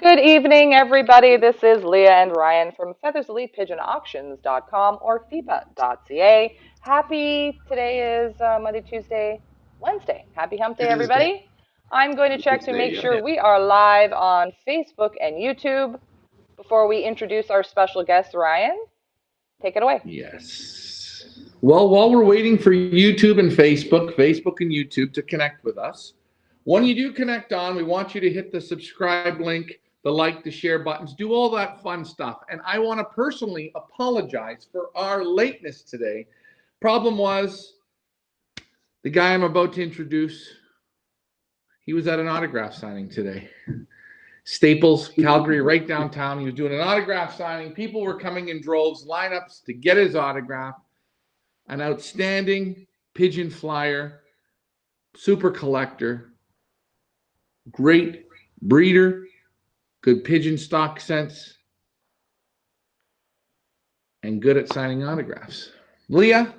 Good evening, everybody. This is Leah and Ryan from featherselitepigeonauctions.com or Fepa.ca. Today is Monday, Tuesday, Wednesday. Happy Hump Day, Tuesday. everybody. I'm going to check to Tuesday, make yeah. sure we are live on Facebook and YouTube. Before we introduce our special guest, Ryan, take it away. Yes. Well, while we're waiting for YouTube and Facebook and YouTube to connect with us, when you do connect on, we want you to hit the subscribe link, the like, the share buttons, do all that fun stuff. And I want to personally apologize for our lateness today. Problem was, the guy I'm about to introduce, he was at an autograph signing today. Staples, Calgary, right downtown. He was doing an autograph signing. People were coming in droves, lineups to get his autograph. An outstanding pigeon flyer, super collector, great breeder, good pigeon stock sense, and good at signing autographs. Leah,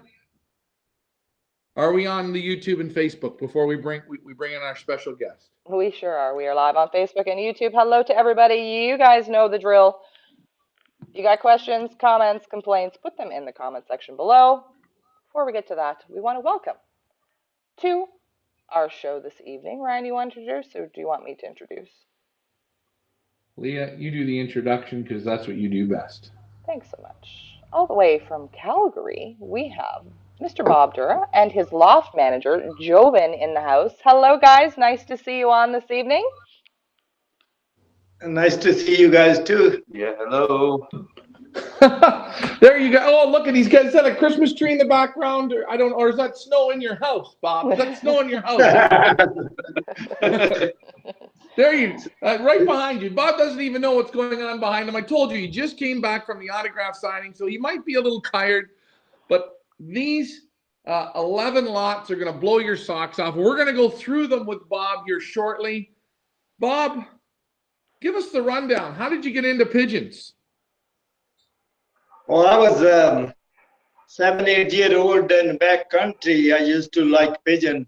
are we on the YouTube and Facebook before we bring in our special guest? We sure are. We are live on Facebook and YouTube. Hello to everybody. You guys know the drill. If you got questions, comments, complaints, put them in the comment section below. Before we get to that, we want to welcome to our show this evening. Ryan, you want to introduce, or do you want me to introduce? Leah, you do the introduction because that's what you do best. Thanks so much. All the way from Calgary, we have Mr. Bob Dura and his loft manager, Joven, in the house. Hello, guys. Nice to see you on this evening. Nice to see you guys too. Yeah, hello. There you go. Oh, look at these guys. Is that a Christmas tree in the background? Or is that snow in your house, Bob? Is that snow in your house? There you, right behind you. Bob doesn't even know what's going on behind him. I told you, he just came back from the autograph signing, so he might be a little tired. But these 11 lots are going to blow your socks off. We're going to go through them with Bob here shortly. Bob, give us the rundown. How did you get into pigeons? Well, I was 7, 8 year old in back country. I used to like pigeon.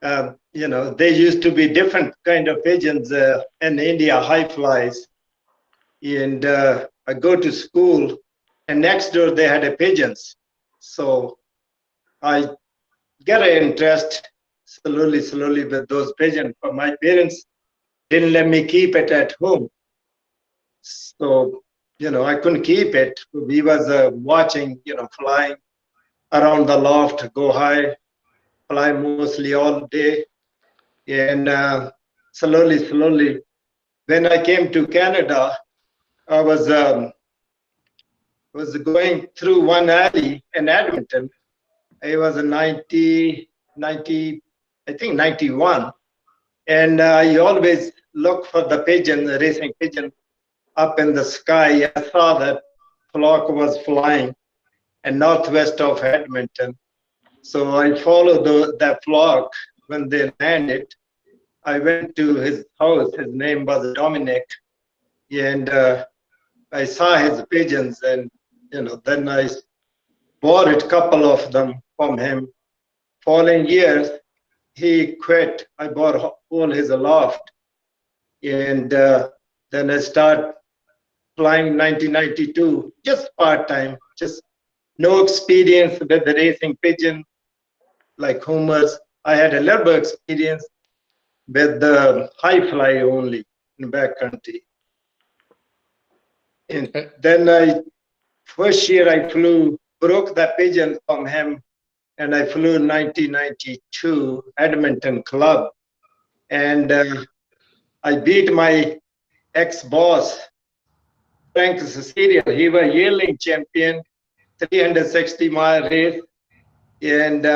They used to be different kind of pigeons in India, high flies. And I go to school, and next door they had a pigeons. So I get an interest slowly with those pigeons. But my parents didn't let me keep it at home. So, I couldn't keep it. We was watching, flying around the loft, go high, fly mostly all day. And slowly, when I came to Canada, I was going through one alley in Edmonton. It was a 91. And I always look for the pigeon, the racing pigeon, up in the sky. I saw that flock was flying in northwest of Edmonton. So I followed that flock when they landed. I went to his house. His name was Dominic. And I saw his pigeons, and then I bought a couple of them from him. Following years, he quit. I bought all his loft. And then I started flying 1992, just part-time, just no experience with the racing pigeon like Homers. I had a little bit of experience with the high fly only in backcountry. And then first year I broke the pigeon from him, and I flew in 1992 Edmonton Club. And I beat my ex-boss, Frank Cecilia. He was yearling champion, 360-mile race. And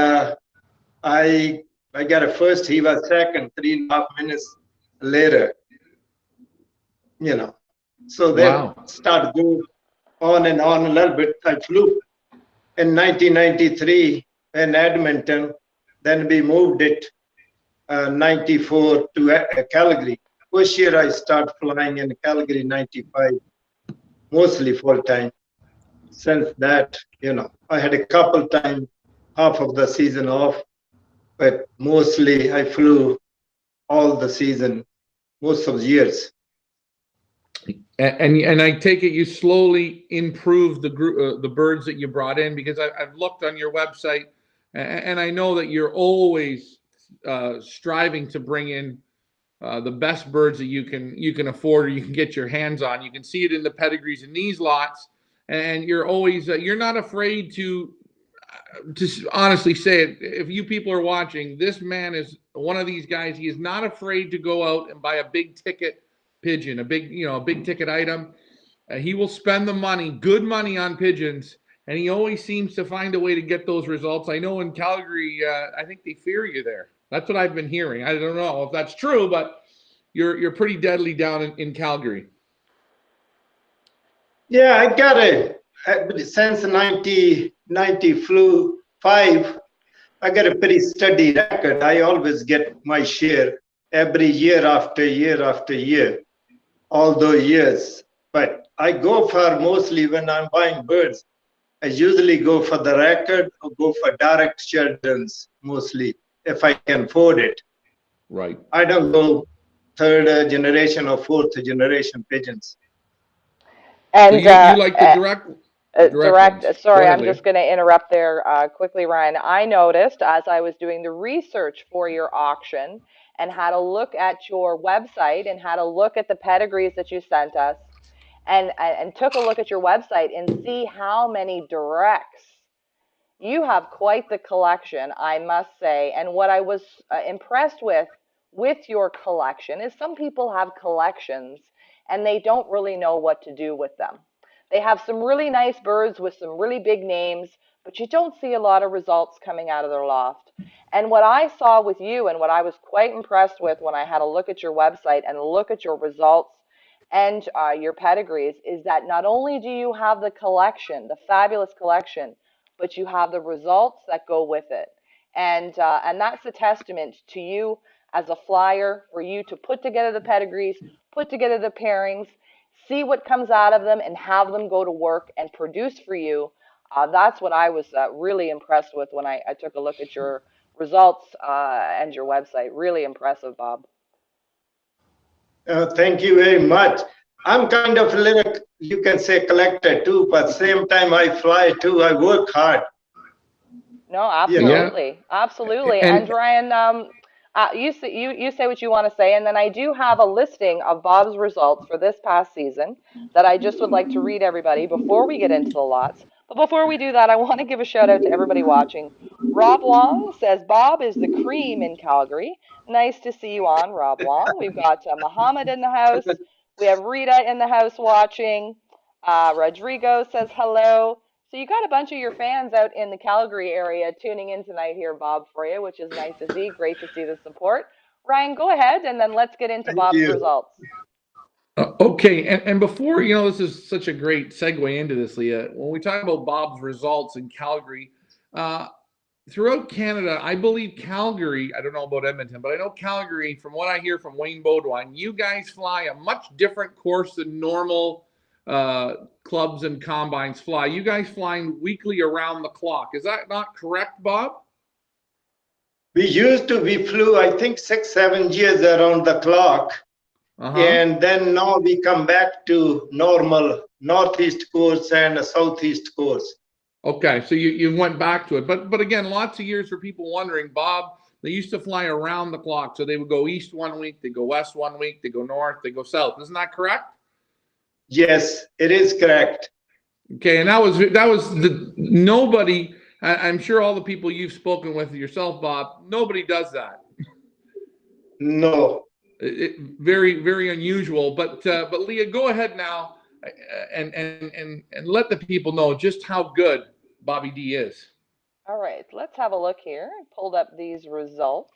I got a first, he was second, 3.5 minutes later. So then started going on and on a little bit. I flew in 1993 in Edmonton. Then we moved it 94 to Calgary. First year I started flying in Calgary, 95, mostly full time. Since that, I had a couple times, half of the season off. but mostly I flew all the season, most of the years. And I take it you slowly improved the group, the birds that you brought in, because I've looked on your website, and I know that you're always striving to bring in the best birds that you can afford or you can get your hands on. You can see it in the pedigrees in these lots, and you're always you're not afraid to honestly say it. If you people are watching, this man is one of these guys. He is not afraid to go out and buy a big ticket pigeon, a big ticket item. He will spend the money, good money, on pigeons, and he always seems to find a way to get those results. I know in Calgary, I think they fear you there. That's what I've been hearing. I don't know if that's true, but you're pretty deadly down in Calgary. Yeah, I got it. Since 1990 flew 5, I got a pretty steady record. I always get my share every year after year after year, all those years. But I go for mostly when I'm buying birds, I usually go for the record or go for direct children's mostly if I can afford it. Right. I don't go third generation or fourth generation pigeons. And So you like the direct ones. sorry, Go ahead, I'm Leah. just going to interrupt there quickly, Ryan. I noticed as I was doing the research for your auction and had a look at your website and had a look at the pedigrees that you sent us and took a look at your website and see how many directs. You have quite the collection, I must say. And what I was impressed with your collection is some people have collections and they don't really know what to do with them. They have some really nice birds with some really big names, but you don't see a lot of results coming out of their loft. And what I saw with you and what I was quite impressed with when I had a look at your website and look at your results and your pedigrees is that not only do you have the collection, the fabulous collection, but you have the results that go with it. And that's a testament to you as a flyer for you to put together the pedigrees, put together the pairings, see what comes out of them, and have them go to work and produce for you. That's what I was really impressed with when I took a look at your results and your website. Really impressive, Bob. Thank you very much. I'm kind of a little, you can say, collector too, but same time I fly too. I work hard. No, You know. absolutely, absolutely. And And Ryan, you say what you want to say, and then I do have a listing of Bob's results for this past season that I just would like to read everybody before we get into the lots. But before we do that, I want to give a shout out to everybody watching. Rob Long says Bob is the cream in Calgary. Nice to see you on, Rob Long. We've got Muhammad in the house. We have Rita in the house watching. Rodrigo says hello. So you got a bunch of your fans out in the Calgary area tuning in tonight here, Bob, for you, which is nice to see. Great to see the support. Ryan, go ahead, and then let's get into Thank Bob's you. results. okay, and before this is such a great segue into this, Leah. When we talk about Bob's results in Calgary, uh, throughout Canada, I believe Calgary, I don't know about Edmonton, but I know Calgary, from what I hear from Wayne Baldwin, you guys fly a much different course than normal clubs and combines fly. You guys flying weekly around the clock. Is that not correct, Bob? We flew, I think, 6, 7 years around the clock. And then now we come back to normal northeast course and a southeast course. Okay, so you went back to it, but again, lots of years for people wondering, Bob. They used to fly around the clock, so they would go east one week, they go west one week, they go north, they go south. Isn't that correct? Yes, it is correct. Okay, and that was the nobody. I'm sure all the people you've spoken with yourself, Bob. Nobody does that. No. Very very unusual. But Leah, go ahead now, and let the people know just how good Bobby D is. All right, let's have a look here. I pulled up these results.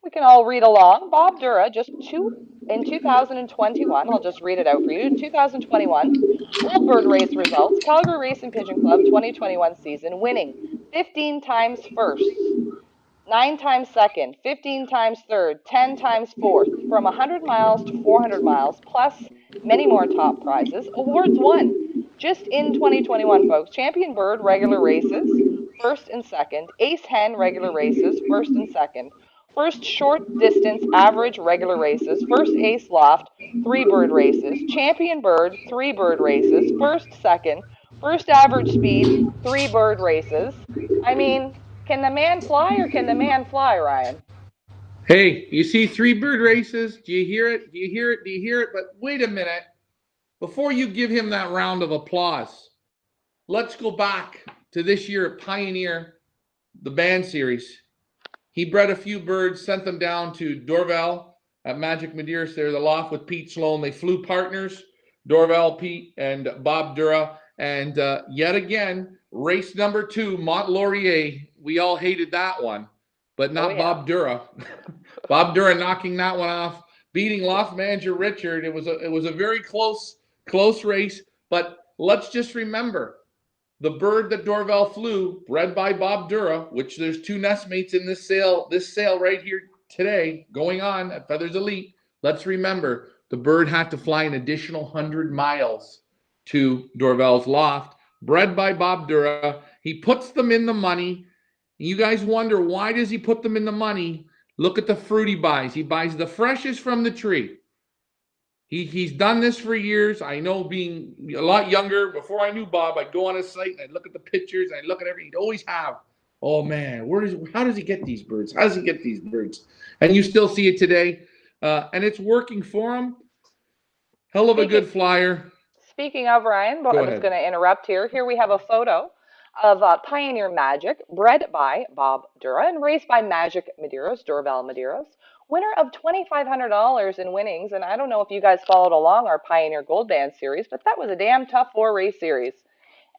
We can all read along. Bob Dura, in 2021, I'll just read it out for you. In 2021, Old Bird Race results, Calgary Race and Pigeon Club 2021 season, winning 15 times first, 9 times second, 15 times third, 10 times fourth, from 100 miles to 400 miles, plus many more top prizes. Awards won just in 2021, folks. Champion Bird regular races, first and second. Ace hen regular races, first and second. First short distance average regular races, first ace loft, 3 bird races. Champion bird, 3 bird races, first, second. First average speed, 3 bird races. I mean, can the man fly or can the man fly, Ryan? Hey, you see 3 bird races? Do you hear it? Do you hear it? Do you hear it? But wait a minute. Before you give him that round of applause, let's go back to this year at Pioneer, the band series. He bred a few birds, sent them down to Dorval at Magic Medeiros there, the loft with Pete Sloan. They flew partners, Dorval, Pete, and Bob Dura. And yet again, race number 2, Mont Laurier. We all hated that one, but not Bob Dura. Bob Dura knocking that one off, beating loft manager Richard. It was a very close race. But let's just remember, the bird that Dorval flew, bred by Bob Dura, which there's 2 nestmates in this sale right here today going on at Feathers Elite. Let's remember, the bird had to fly an additional 100 miles to Dorval's loft, bred by Bob Dura. He puts them in the money. You guys wonder, why does he put them in the money? Look at the fruit he buys. He buys the freshest from the tree. He's done this for years. I know, being a lot younger, before I knew Bob, I'd go on his site and I'd look at the pictures and I'd look at everything. He'd always have, oh man, how does he get these birds? How does he get these birds? And you still see it today. And it's working for him. Hell of a good flyer. Speaking of, Ryan, I'm just going to interrupt here. Here we have a photo of Pioneer Magic, bred by Bob Dura and raised by Magic Medeiros, Dorval Medeiros. Winner of $2,500 in winnings, and I don't know if you guys followed along our Pioneer Gold Band series, but that was a damn tough 4-race series.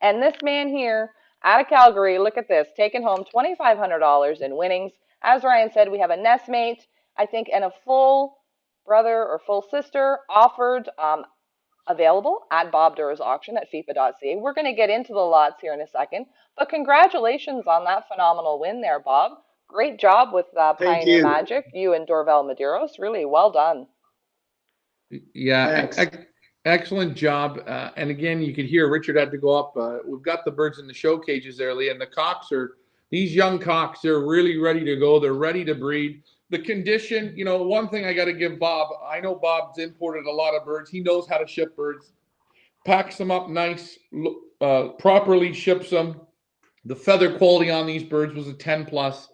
And this man here out of Calgary, look at this, taking home $2,500 in winnings. As Ryan said, we have a nestmate, I think, and a full brother or full sister offered, available at Bob Dura's auction at Fepa.ca. We're going to get into the lots here in a second, but congratulations on that phenomenal win there, Bob. Great job with Pioneer Magic, you and Dorval Medeiros. Really well done. Yeah, excellent job. And again, you could hear Richard had to go up. We've got the birds in the show cages there, Lee, and the cocks are, these young cocks, they're really ready to go. They're ready to breed. The condition, you know, one thing I got to give Bob, I know Bob's imported a lot of birds. He knows how to ship birds, packs them up nice, properly ships them. The feather quality on these birds was a 10 plus.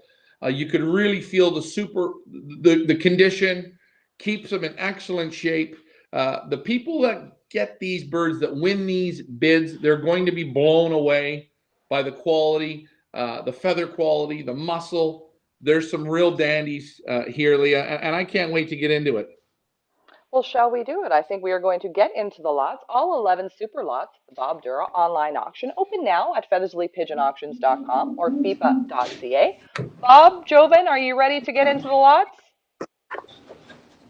You could really feel the condition, keeps them in excellent shape. The people that get these birds, that win these bids, they're going to be blown away by the quality, the feather quality, the muscle. There's some real dandies here, Leah, and I can't wait to get into it. Well, shall we do it? I think we are going to get into the lots. All 11 super lots, the Bob Dura online auction, open now at feathersleypigeonauctions.com or Fepa.ca. Bob, Joven, are you ready to get into the lots?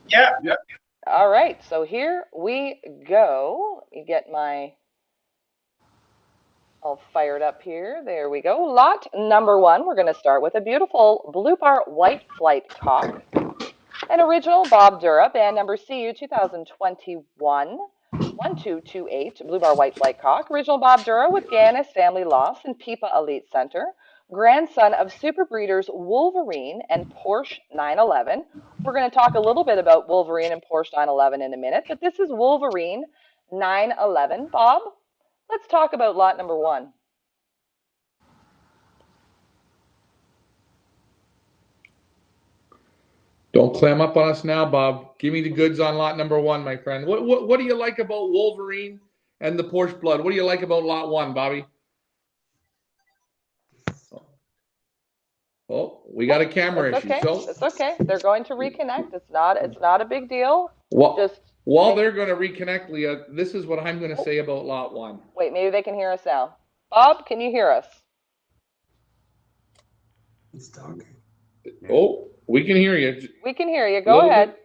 Yeah. All right, so here we go. Let me get my all fired up here. There we go. Lot number 1, we're going to start with a beautiful blue bar white flight cock. An original Bob Dura, band number CU 2021 1228, blue bar white flight cock. Original Bob Dura with Gannis Family Lofts and Pipa Elite Center. Grandson of super breeders Wolverine and Porsche 911. We're going to talk a little bit about Wolverine and Porsche 911 in a minute, but this is Wolverine 911. Bob, let's talk about lot number 1. Don't clam up on us now, Bob. Give me the goods on lot number 1, my friend. What do you like about Wolverine and the Porsche blood? What do you like about lot 1, Bobby? Oh, we got a camera issue. Okay. So it's okay. They're going to reconnect. It's not a big deal. While they're going to reconnect, Leah, this is what I'm going to say about lot 1. Wait, maybe they can hear us now. Bob, can you hear us? He's talking. Oh, we can hear you. We can hear you. Go ahead.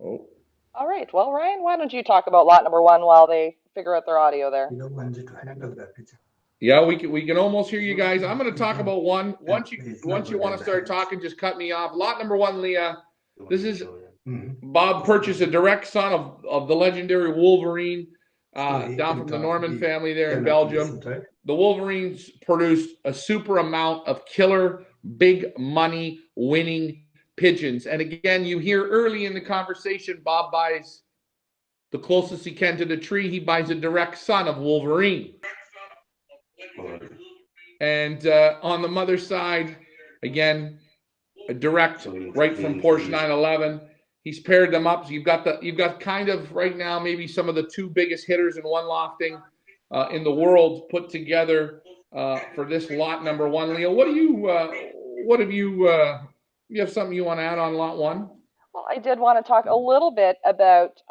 Oh. All right. Well, Ryan, why don't you talk about lot number 1 while they figure out their audio there? You don't want to handle that picture. Yeah, we can almost hear you guys. I'm going to talk about 1. Once you want to start talking, just cut me off. Lot number 1, Leah. This is Bob purchased a direct son of the legendary Wolverine. down from the Norman family there in Belgium. The Wolverines produced a super amount of killer, big money winning pigeons. And again, you hear early in the conversation, Bob buys the closest he can to the tree. He buys a direct son of Wolverine. And on the mother's side, again, a direct right from Porsche 911. He's paired them up. So you've got kind of right now maybe some of the two biggest hitters in one lofting in the world put together for this lot number one. Leo, you have something you want to add on lot one? Well, I did want to talk a little bit about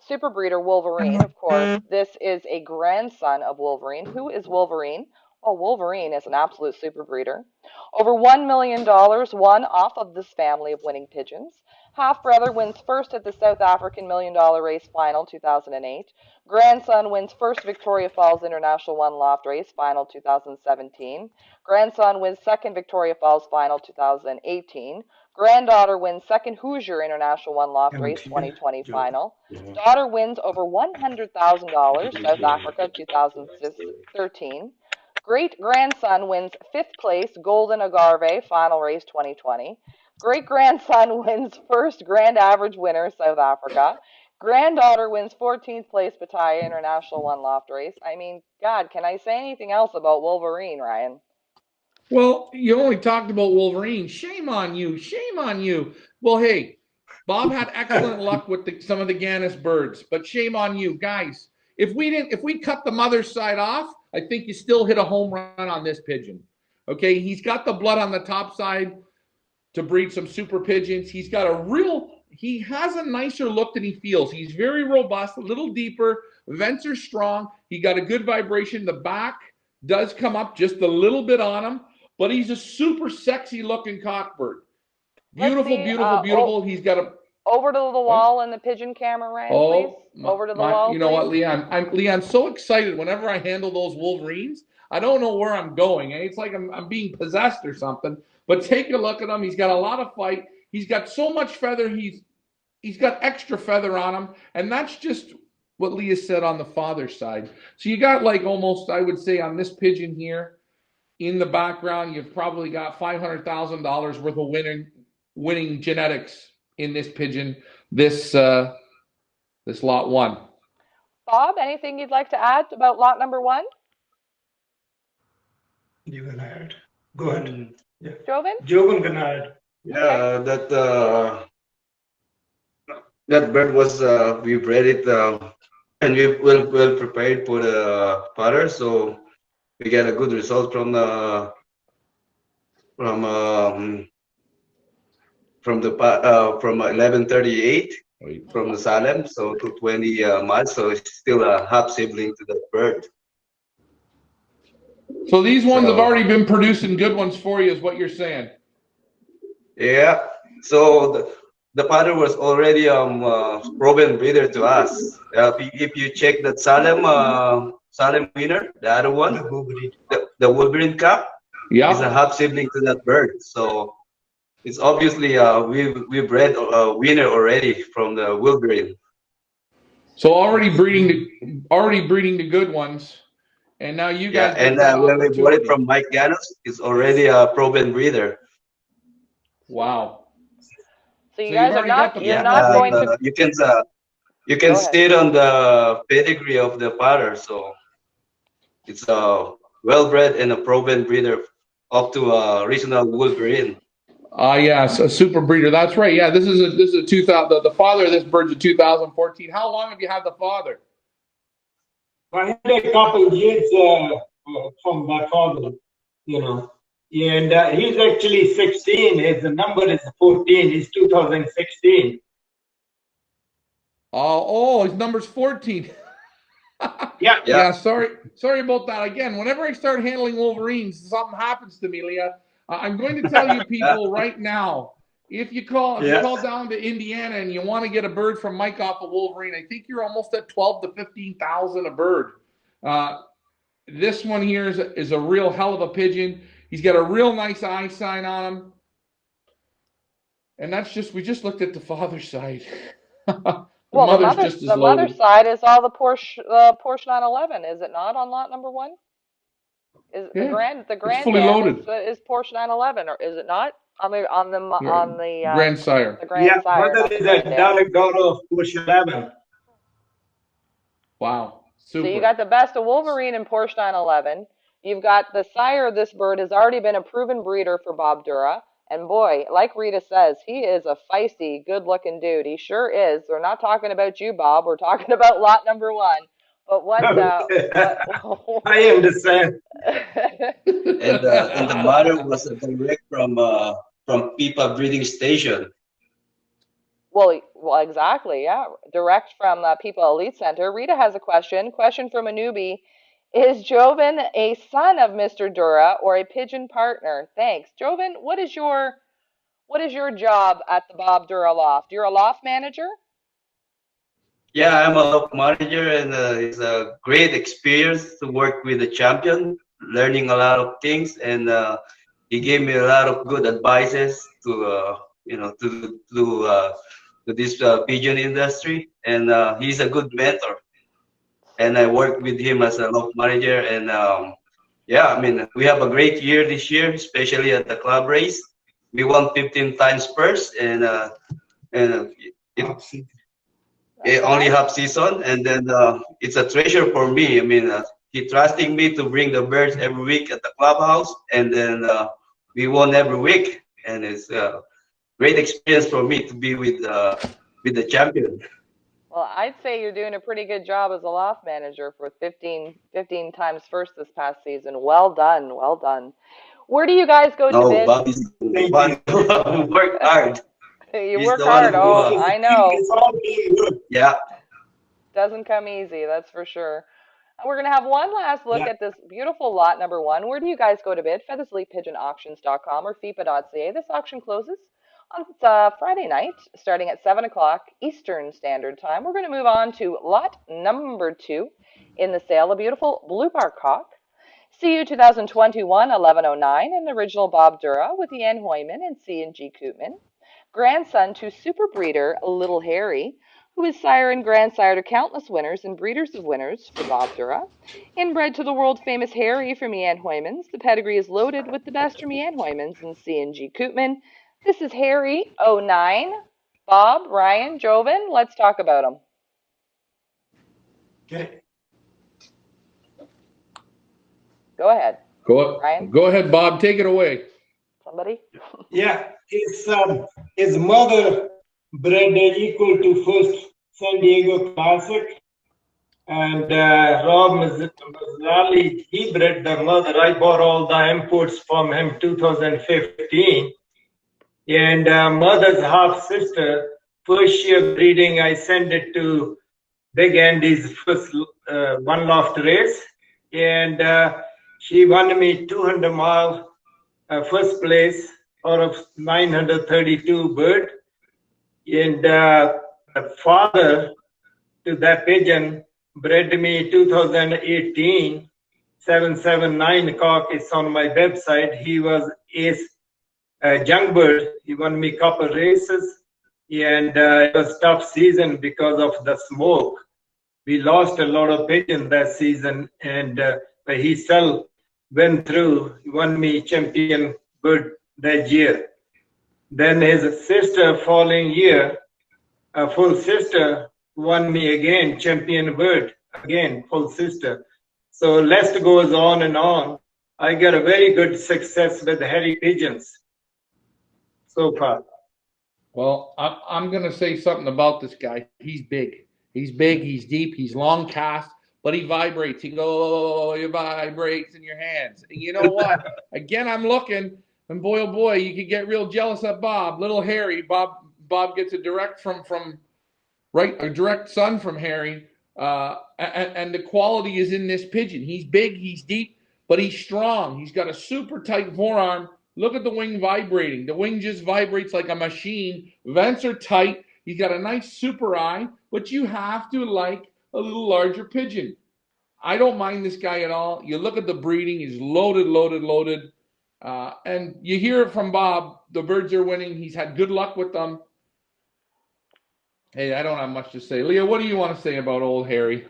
super breeder Wolverine. Of course, this is a grandson of Wolverine. Who is Wolverine? Well, Wolverine is an absolute super breeder. Over $1 million won off of this family of winning pigeons. Half-brother wins first at the South African $1 million race final 2008. Grandson wins first Victoria Falls International One Loft race final 2017. Grandson wins second Victoria Falls final 2018. Granddaughter wins second Hoosier International One Loft race 2020 final. Daughter wins over $100,000 South Africa 2013. Great-grandson wins fifth place Golden Agave final race 2020. Great-grandson wins first Grand Average winner South Africa. Granddaughter wins 14th place Fepa.Ca International One Loft race. I mean, God, can I say anything else about Wolverine, Ryan? Well, you only talked about Wolverine. Shame on you. Shame on you. Well, hey, Bob had excellent luck with some of the Gannis birds, but shame on you. Guys, if we cut the mother's side off, I think you still hit a home run on this pigeon. Okay, he's got the blood on the top side to breed some super pigeons. He has a nicer look than he feels. He's very robust, a little deeper, vents are strong. He got a good vibration. The back does come up just a little bit on him, but he's a super sexy looking cockbird. Beautiful, beautiful. He's got a over to the wall in the pigeon camera, Ryan, please. Over to the wall. You know what, Leon? I'm so excited whenever I handle those Wolverines. I don't know where I'm going. It's like I'm being possessed or something. But take a look at him. He's got a lot of fight. He's got so much feather. He's got extra feather on him, and that's just what Leah said on the father's side. So you got like almost, I would say, on this pigeon here, in the background, you've probably got $500,000 worth of winning genetics in this pigeon, this lot one. Bob, anything you'd like to add about lot number one? You can add. Go ahead. Yeah. Joven can add. Yeah, that bird was we bred it and we well prepared for the pattern, so we get a good result from 1138 from the Salem, so to 20 miles, so it's still a half sibling to that bird. So these ones have already been producing good ones for you, is what you're saying? Yeah. So the pattern was already proven breeder to us. If you check that Salem winner, the other one, the Wolverine Cup, is a half sibling to that bird. So it's obviously we bred a winner already from the Wolverine. So already breeding the good ones. And now you guys. Yeah, and when we bought it from Mike Gannis, it's already a proven breeder. Wow. So you guys are not. You're not going to. You can see it on the pedigree of the pattern. So it's a well-bred and a proven breeder up to a regional Wolverine. Yes, a super breeder. That's right. Yeah, this is a 2000. The father of this bird's a 2014. How long have you had the father? I had a couple of years from my father, and he's actually 16. His number is 14. He's 2016. Oh, his number's 14. Yeah. Sorry about that. Again, whenever I start handling Wolverines, something happens to me, Leah. I'm going to tell you people right now. If you call down to Indiana and you want to get a bird from Mike off of Wolverine, I think you're almost at 12 to 15,000 a bird. This one here is a real hell of a pigeon. He's got a real nice eye sign on him. And we just looked at the father's side. Well, mother's just as the mother's loaded. side is all the Porsche 911, is it not on lot number one? Is Yeah, the it's fully granddam loaded. is Porsche 911, or is it not on Yeah, grandsire. the Yeah, grandsire, mother not the is a granddam? direct daughter of Porsche 11. Wow, So you super. got the best of Wolverine and Porsche 911. You've got the sire of this bird has already been a proven breeder for Bob Dura. And boy, like Rita says, he is a feisty, good-looking dude. He sure is. We're not talking about you, Bob. We're talking about lot number one. But what? I understand. And the mother was a direct from Pipa breeding station. Well, exactly. Yeah, direct from People Elite Center. Rita has a question. Question from a newbie: is Joven a son of Mr. Dura or a pigeon partner? Thanks, Joven. What is your job at the Bob Dura Loft? You're a loft manager? Yeah, I'm a local manager, and it's a great experience to work with the champion, learning a lot of things, and he gave me a lot of good advices to to this pigeon industry, and he's a good mentor. And I worked with him as a local manager, and yeah, I mean, we have a great year this year, especially at the club race. We won 15 times first, and it, only Nice. half season, and then it's a treasure for me. I mean, he trusting me to bring the birds every week at the clubhouse, and then we won every week, and it's a great experience for me to be with the champion. Well, I'd say you're doing a pretty good job as a loft manager for 15 times first this past season. Well done, well done. Where do you guys go to No, bid? Bobby's the Thank one you. who worked hard. You He's work the one hard. who, Oh, I know. It's all being good. yeah. Doesn't come easy, that's for sure. We're going to have one last look Yeah. at this beautiful lot number one. Where do you guys go to bid? feathersleeppigeonauctions.com or Fepa.ca. This auction closes on Friday night, starting at 7 o'clock Eastern Standard Time. We're going to move on to lot number two in the sale, a beautiful blue bar cock. CU 2021 1109, an original Bob Dura with Ian Hoyman and C&G Koopman. Grandson to super breeder Little Harry, who is sire and grandsire to countless winners and breeders of winners for Bob Dura. Inbred to the world famous Harry from Ian Hoymans, the pedigree is loaded with the best from Ian Hoymans and C&G Koopman. This is Harry 09. Bob, Ryan, Joven, let's talk about him. Okay. Go ahead, Ryan. Go ahead, Bob. Take it away. Somebody? Yeah, his mother bred equal to first San Diego Classic, and Rob Mazzali, he bred the mother. I bought all the imports from him 2015, and mother's half sister, first year breeding, I sent it to Big Andy's first one loft race, and she won me 200 mile first place out of 932 bird. And the father to that pigeon bred me 2018 779 cock. It's on my website. He was ace young bird. He won me couple races, and it was tough season because of the smoke. We lost a lot of pigeons that season, and but he still went through. He won me champion bird that year. Then his sister following year, a full sister, won me again champion bird, again full sister. So list goes on and on. I got a very good success with hairy pigeons so far. Well, I'm going to say something about this guy. He's big. He's big. He's deep. He's long cast, but he vibrates. He vibrates in your hands. And you know what? Again, I'm looking, and boy, oh boy, you could get real jealous of Bob. Little Harry. Bob gets a direct a direct son from Harry. And the quality is in this pigeon. He's big. He's deep, but he's strong. He's got a super tight forearm. Look at the wing vibrating. The wing just vibrates like a machine. Vents are tight. He's got a nice super eye, but you have to like a little larger pigeon. I don't mind this guy at all. You look at the breeding. He's loaded, loaded, loaded. And you hear it from Bob. The birds are winning. He's had good luck with them. Hey, I don't have much to say. Leah, what do you want to say about old Harry?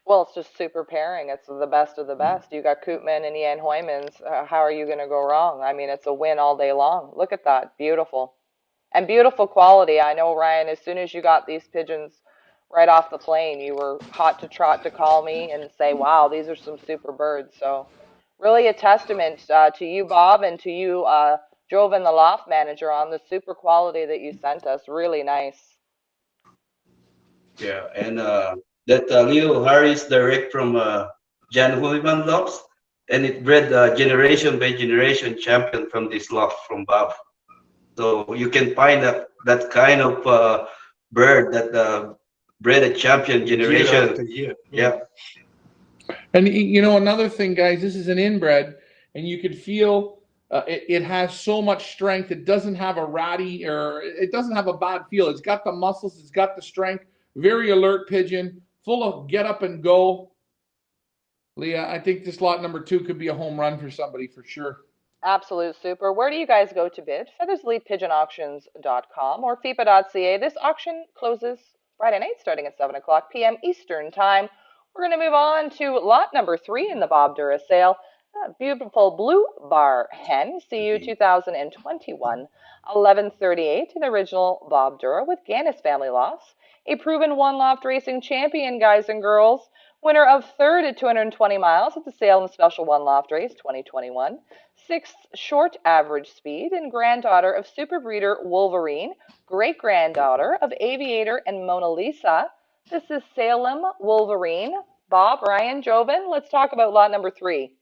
Well, it's just super pairing. It's the best of the best. You got Koopman and Ian Hoymans. How are you going to go wrong? I mean, it's a win all day long. Look at that. Beautiful. And beautiful quality. I know, Ryan, as soon as you got these pigeons right off the plane, you were hot to trot to call me and say, wow, these are some super birds. So, really a testament to you, Bob, and to you, Joven, the loft manager, on the super quality that you sent us. Really nice. Yeah, and that Leo Harris direct from Jan Hullivan Lofts, and it bred generation by generation champion from this loft from Bob. So you can find that kind of bird that bred a champion Year generation. after year. Yeah. And you know, another thing, guys, this is an inbred, and you could feel it has so much strength. It doesn't have a ratty, or it doesn't have a bad feel. It's got the muscles, it's got the strength. Very alert pigeon, full of get up and go. Leah, I think this lot number 2 could be a home run for somebody for sure. Absolute super. Where do you guys go to bid? feathersleepigeonauctions.com or Fepa.ca. This auction closes Friday night starting at 7 o'clock p.m. Eastern Time. We're going to move on to lot number 3 in the Bob Dura sale. A beautiful blue bar hen, CU 2021, 1138, an original Bob Dura with Gannis family loss. A proven one loft racing champion, guys and girls. Winner of third at 220 miles at the Salem Special One Loft Race 2021. Sixth short average speed, and granddaughter of super breeder Wolverine, great granddaughter of Aviator and Mona Lisa. This is Salem Wolverine. Bob, Ryan, Joven, let's talk about lot number 3.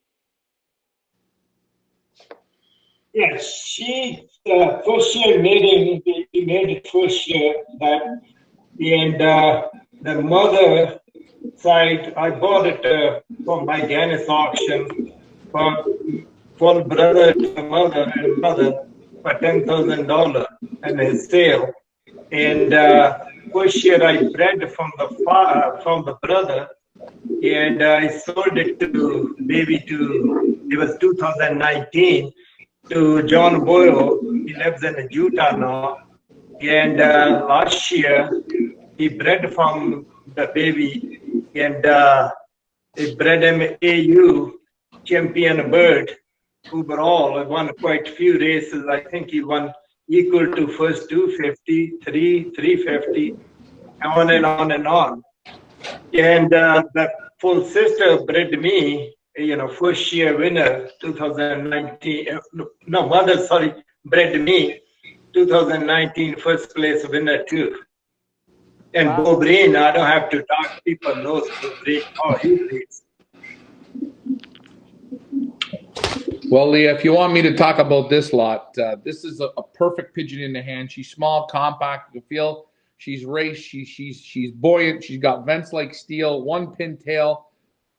Yes, she first year mating, we made it first year that, and the mother side, I bought it from my Gannis auction for brother to mother and mother for $10,000 and his sale. And first year I bred from the brother, and I sold it to it was 2019, to John Boyle. He lives in Utah now. And last year he bred from the baby, and they bred him AU champion bird overall. I won quite a few races. I think he won equal to first 250, 350, on and on and on. And the full sister bred me, first year winner, 2019. No, mother, sorry, bred me, 2019 first place winner too. And Wow. Bo Breen, I don't have to talk, people knows Bo Breen, how he breeds. Well, Leah, if you want me to talk about this lot, this is a perfect pigeon in the hand. She's small, compact. You can feel she's raced. She's buoyant. She's got vents like steel. One pin tail.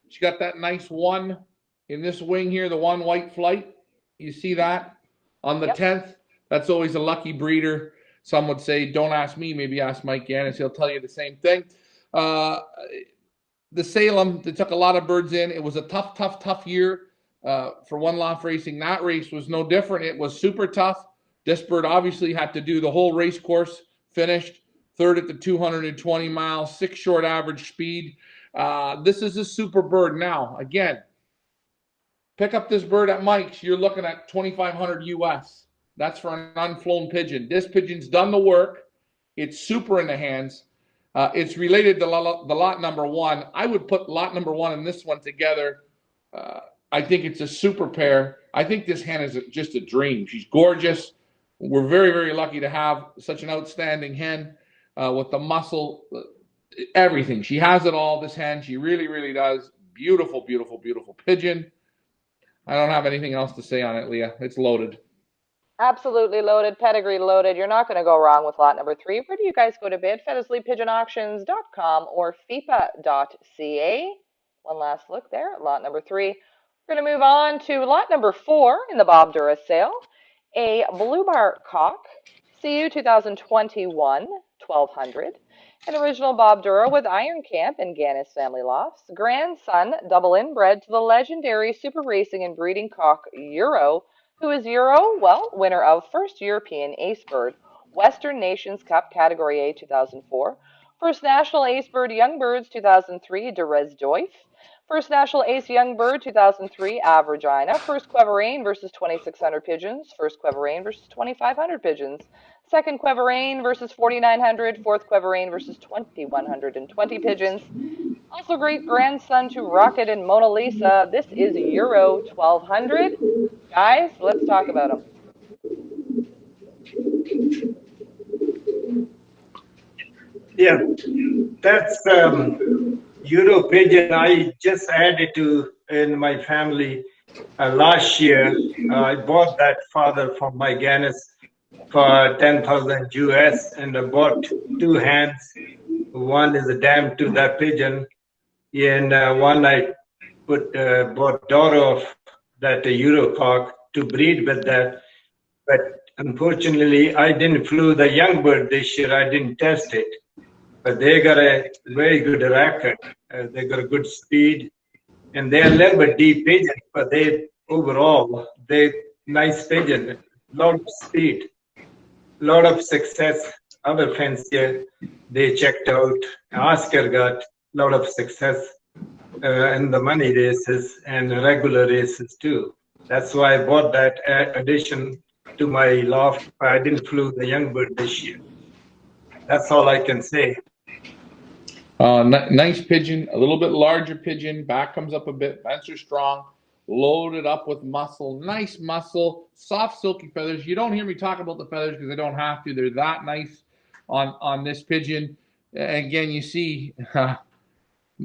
She got that nice one in this wing here, the one white flight. You see that on the 10th? That's always a lucky breeder. Some would say, don't ask me. Maybe ask Mike Gannis. He'll tell you the same thing. The Salem, they took a lot of birds in. It was a tough year for One Loft Racing. That race was no different. It was super tough. This bird obviously had to do the whole race course, finished third at the 220 miles, 6 short average speed. This is a super bird. Now, again, pick up this bird at Mike's. You're looking at $2,500 US. That's for an unflown pigeon. This pigeon's done the work. It's super in the hands. It's related to the lot number 1. I would put lot number 1 and this one together. I think it's a super pair. I think this hen is just a dream. She's gorgeous. We're very, very lucky to have such an outstanding hen with the muscle, everything. She has it all, this hen. She really, really does. Beautiful, beautiful, beautiful pigeon. I don't have anything else to say on it, Leah. It's loaded. Absolutely loaded, pedigree loaded. You're not going to go wrong with lot number 3. Where do you guys go to bid? feathersleepigeonauctions.com or Fepa.ca. One last look there at lot number 3. We're going to move on to lot number 4 in the Bob Dura sale. A blue bar cock, CU 2021, 1200. An original Bob Dura with Iron Camp and Gannis family lofts. Grandson, double inbred to the legendary super racing and breeding cock Euro. Who is Euro? Well, winner of first European Ace Bird. Western Nations Cup Category A 2004. First National Ace Bird Young Birds 2003, Derez Doif. First National Ace Young Bird 2003, Averagina. First Queverane versus 2,600 pigeons. First Queverane versus 2,500 pigeons. Second Queverane versus 4,900. Fourth Queverane versus 2,120 pigeons. Also great grandson to Rocket and Mona Lisa. This is Euro 1200. Guys, let's talk about them. Yeah, that's Euro pigeon. I just added to in my family last year. I bought that father from my Ganis for 10,000 US, and I bought two hands. One is a dam to that pigeon, and one I bought daughter of that Eurocock to breed with that. But unfortunately, I didn't flew the young bird this year. I didn't test it. But they got a very good record. They got a good speed, and they're a little bit deep pigeon, but they nice pigeon, lot of speed, lot of success. Other fancier they checked out. Oscar got a lot of success in the money races and regular races too. That's why I bought that addition to my loft. I didn't flew the young bird this year. That's all I can say. Nice pigeon, a little bit larger pigeon, back comes up a bit, vents are strong, loaded up with muscle, nice muscle, soft silky feathers. You don't hear me talk about the feathers because I don't have to. They're that nice on this pigeon. Again, you see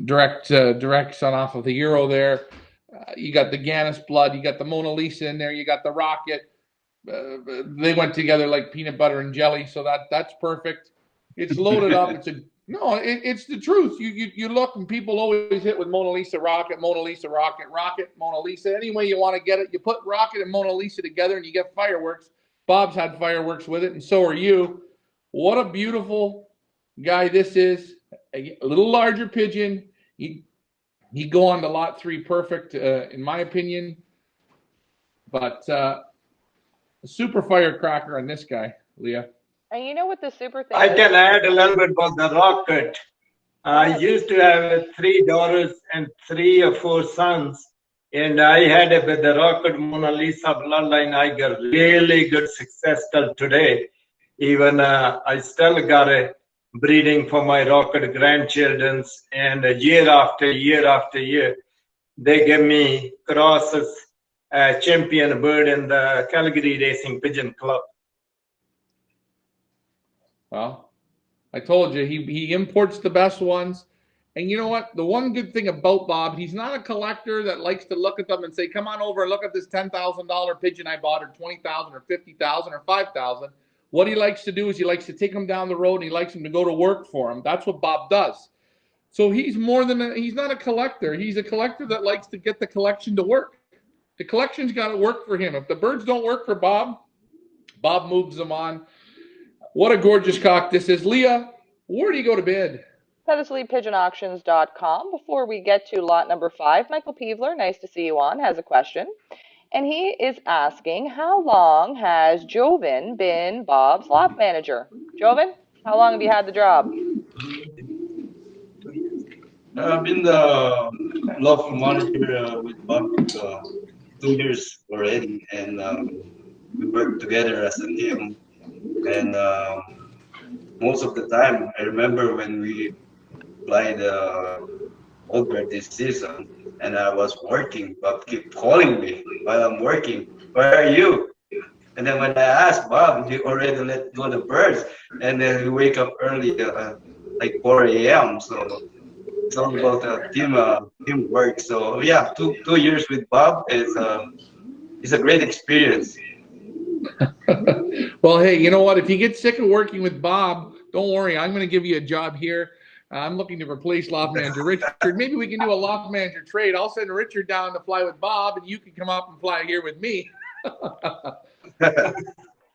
direct son off of the Euro there. You got the Ganis blood, you got the Mona Lisa in there, you got the Rocket. They went together like peanut butter and jelly, so that's perfect. It's loaded up. It's the truth. You look and people always hit with Mona Lisa, Rocket, Mona Lisa, Rocket, Rocket, Mona Lisa. Any way you want to get it, you put Rocket and Mona Lisa together and you get fireworks. Bob's had fireworks with it, and so are you. What a beautiful guy this is. A little larger pigeon. He'd go on to lot 3 perfect, in my opinion. But a super firecracker on this guy, Leah. And you know what the super thing I is? can add a little bit about the Rocket. I used to have 3 daughters and 3 or 4 sons, and I had it with the Rocket Mona Lisa bloodline. I got really good success till today. Even I still got a breeding for my Rocket grandchildren, and year after year after year, they give me crosses, champion bird in the Calgary Racing Pigeon Club. Well, I told you, he imports the best ones. And you know what? The one good thing about Bob, he's not a collector that likes to look at them and say, come on over and look at this $10,000 pigeon I bought, or $20,000 or $50,000 or $5,000. What he likes to do is he likes to take them down the road and he likes them to go to work for him. That's what Bob does. So he's he's not a collector. He's a collector that likes to get the collection to work. The collection's got to work for him. If the birds don't work for Bob, Bob moves them on. What a gorgeous cock this is. Leah, where do you go to bid? PedestallyPigeonAuctions.com. Before we get to lot number 5, Michael Peevler, nice to see you on, has a question. And he is asking, how long has Joven been Bob's loft manager? Joven, how long have you had the job? I've been the local manager with Bob 2 years already, and we work together as a team. And most of the time, I remember when we applied over this season, and I was working. Bob kept calling me while I'm working. Where are you? And then when I asked Bob, he already let go the birds, and then we wake up early, like 4 a.m. So it's all about teamwork. So yeah, two years with Bob is a great experience. Well, hey, you know what? If you get sick of working with Bob, don't worry. I'm going to give you a job here. I'm looking to replace loft manager Richard. Maybe we can do a loft manager trade. I'll send Richard down to fly with Bob, and you can come up and fly here with me.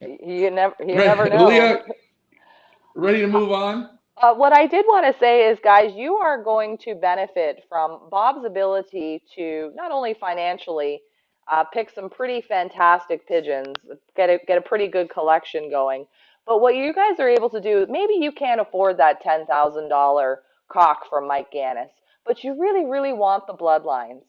You never know. Leah, ready to move on? What I did want to say is, guys, you are going to benefit from Bob's ability to not only financially pick some pretty fantastic pigeons, get a pretty good collection going, But what you guys are able to do, maybe you can't afford that $10,000 cock from Mike Gannis, but you really, really want the bloodlines.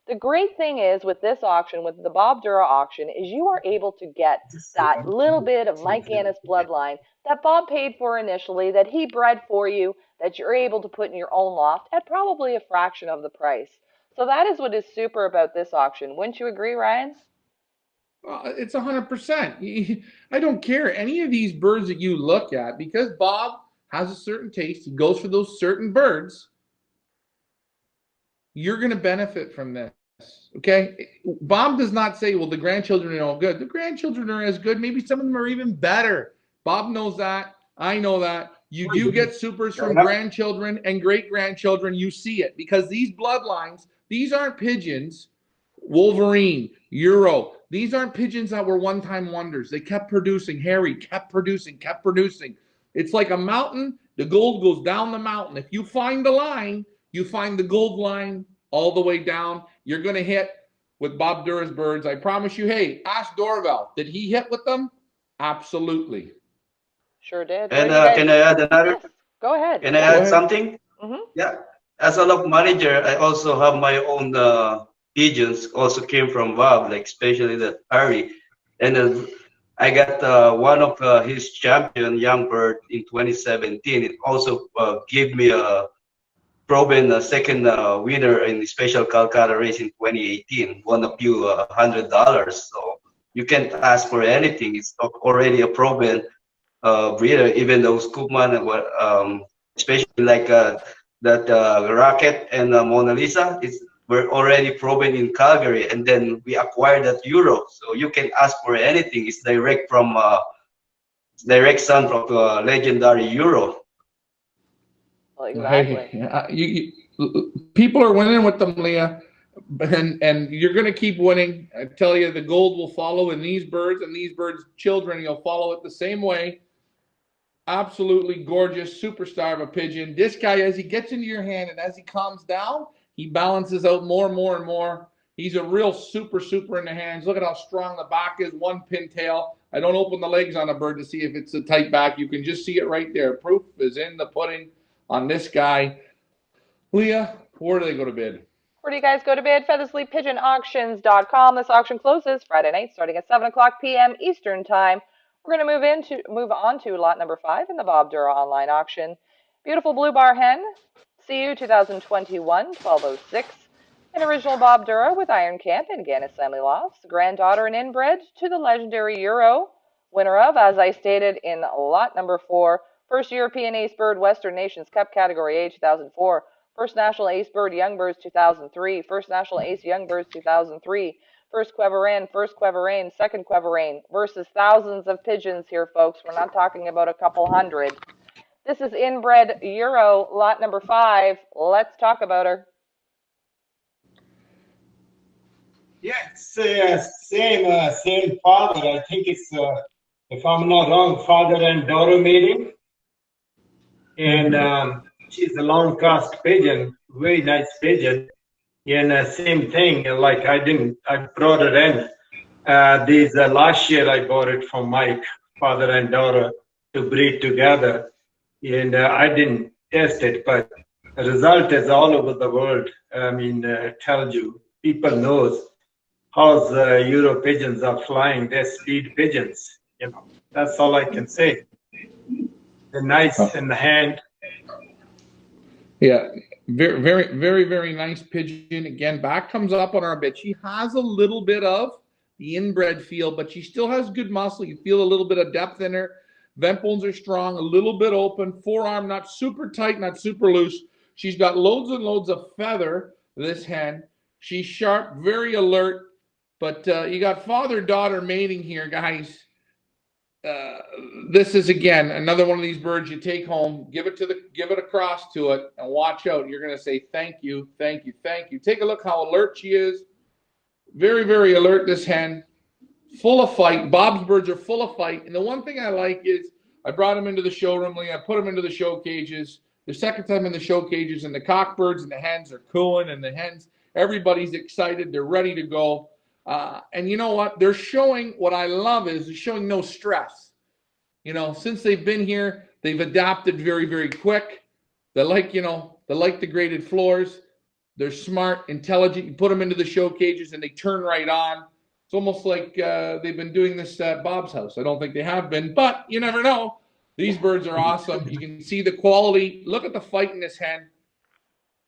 The great thing is with this auction, with the Bob Dura auction, is you are able to get that little bit of Mike Gannis bloodline that Bob paid for initially, that he bred for you, that you're able to put in your own loft at probably a fraction of the price. So that is what is super about this auction. Wouldn't you agree, Ryan? It's 100%. I don't care. Any of these birds that you look at, because Bob has a certain taste, he goes for those certain birds, you're going to benefit from this. Okay? Bob does not say, well, the grandchildren are all good. The grandchildren are as good. Maybe some of them are even better. Bob knows that. I know that. You do get supers from grandchildren and great-grandchildren. You see it because these bloodlines, these aren't pigeons, Wolverine, Euro. These aren't pigeons that were one-time wonders. They kept producing. Harry kept producing, kept producing. It's like a mountain. The gold goes down the mountain. If you find the line, you find the gold line all the way down. You're going to hit with Bob Dura's birds. I promise you. Hey, ask Dorval. Did he hit with them? Absolutely. Sure did. And can I add another? Yes, go ahead. Can I add something? Mm-hmm. Yeah. As a loft manager, I also have my own pigeons. Also came from Bob, like especially the Harry. And I got one of his champion young bird in 2017. It also gave me a proven second winner in the special Calcutta race in 2018. Won a few $100. So you can't ask for anything. It's already a proven breeder. Even though Scoopman, especially like that Rocket and Mona Lisa, were already proven in Calgary, and then we acquired that Euro. So you can ask for anything. It's direct from direct son of legendary Euro. Well, exactly. Hey, people are winning with them, Leah, and you're going to keep winning. I tell you, the gold will follow in these birds and these birds' children. You'll follow it the same way. Absolutely gorgeous superstar of a pigeon. This guy, as he gets into your hand and as he calms down, he balances out more and more and more. He's a real super in the hands. Look at how strong the back is. One pintail. I don't open the legs on a bird to see if it's a tight back. You can just see it right there. Proof is in the pudding on this guy. Leah, where do they go to bid? Where do you guys go to bid? FeathersleepPigeonAuctions.com. This auction closes Friday night starting at 7 o'clock p.m. Eastern Time. We're going to move on to lot number 5 in the Bob Dura online auction. Beautiful blue bar hen, CU 2021, 1206. An original Bob Dura with Iron Camp and Gannis Family Lofts. Granddaughter and inbred to the legendary Euro. Winner of, as I stated in lot number 4, First European Ace Bird Western Nations Cup Category A 2004. First National Ace Bird Young Birds 2003. First National Ace Young Birds 2003. First Queverain, second Queverain, versus thousands of pigeons here, folks. We're not talking about a couple hundred. This is inbred Euro, lot number 5. Let's talk about her. Yeah, it's same father. I think it's, if I'm not wrong, father and daughter mating. And she's a long cast pigeon, very nice pigeon. And same thing, like I brought it in. Last year I bought it from Mike, father and daughter, to breed together. And I didn't test it, but the result is all over the world. I mean, tells you, people knows how the Euro pigeons are flying. They're speed pigeons, you know. That's all I can say. They're nice in the hand. Yeah, very nice pigeon. Again, back comes up on her a bit. She has a little bit of the inbred feel, but she still has good muscle. You feel a little bit of depth in her. Vent bones are strong, a little bit open. Forearm not super tight, not super loose. She's got loads and loads of feather, this hen. She's sharp, very alert. But you got father-daughter mating here, guys. This is, again, another one of these birds you take home, give it across to it, and watch out. You're going to say, thank you, thank you, thank you. Take a look how alert she is. Very alert, this hen. Full of fight. Bob's birds are full of fight. And the one thing I like is I brought them into the showroom. I put them into the show cages. The second time in the show cages, and the cockbirds and the hens are cooing, and the hens, everybody's excited. They're ready to go. And you know what? They're showing, what I love is they're showing no stress. You know, since they've been here, they've adapted very, very quick. They like, you know, they like the graded floors. They're smart, intelligent. You put them into the show cages and they turn right on. It's almost like they've been doing this at Bob's house. I don't think they have been, but you never know. These birds are awesome. You can see the quality. Look at the fight in this hen.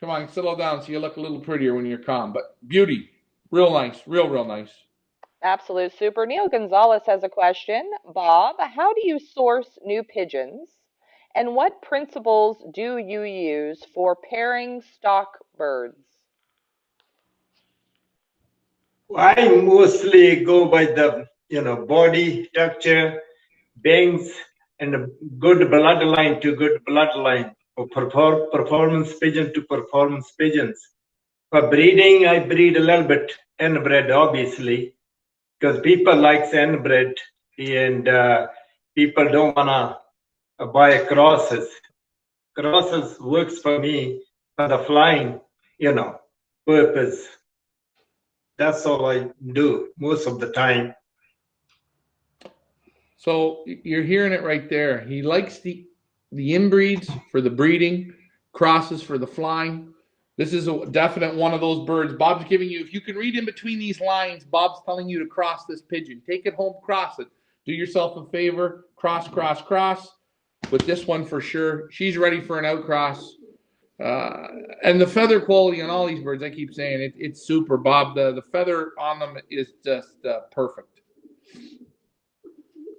Come on, settle down so you look a little prettier when you're calm. But beauty, real nice, real nice. Absolute super. Neil Gonzalez has a question. Bob, how do you source new pigeons? And what principles do you use for pairing stock birds? I mostly go by the, body structure, bangs, and a good bloodline to good bloodline. For performance pigeon to performance pigeons. For breeding, I breed a little bit inbred, obviously, because people like inbred, and people don't wanna buy crosses. Crosses works for me for the flying, purpose. That's all I do most of the time. So you're hearing it right there. He likes the inbreeds for the breeding, crosses for the flying. This is a definite one of those birds. Bob's giving you, if you can read in between these lines, Bob's telling you to cross this pigeon. Take it home, cross it. Do yourself a favor, cross. With this one for sure. She's ready for an outcross. And the feather quality on all these birds, I keep saying, it's super, Bob. The feather on them is just perfect.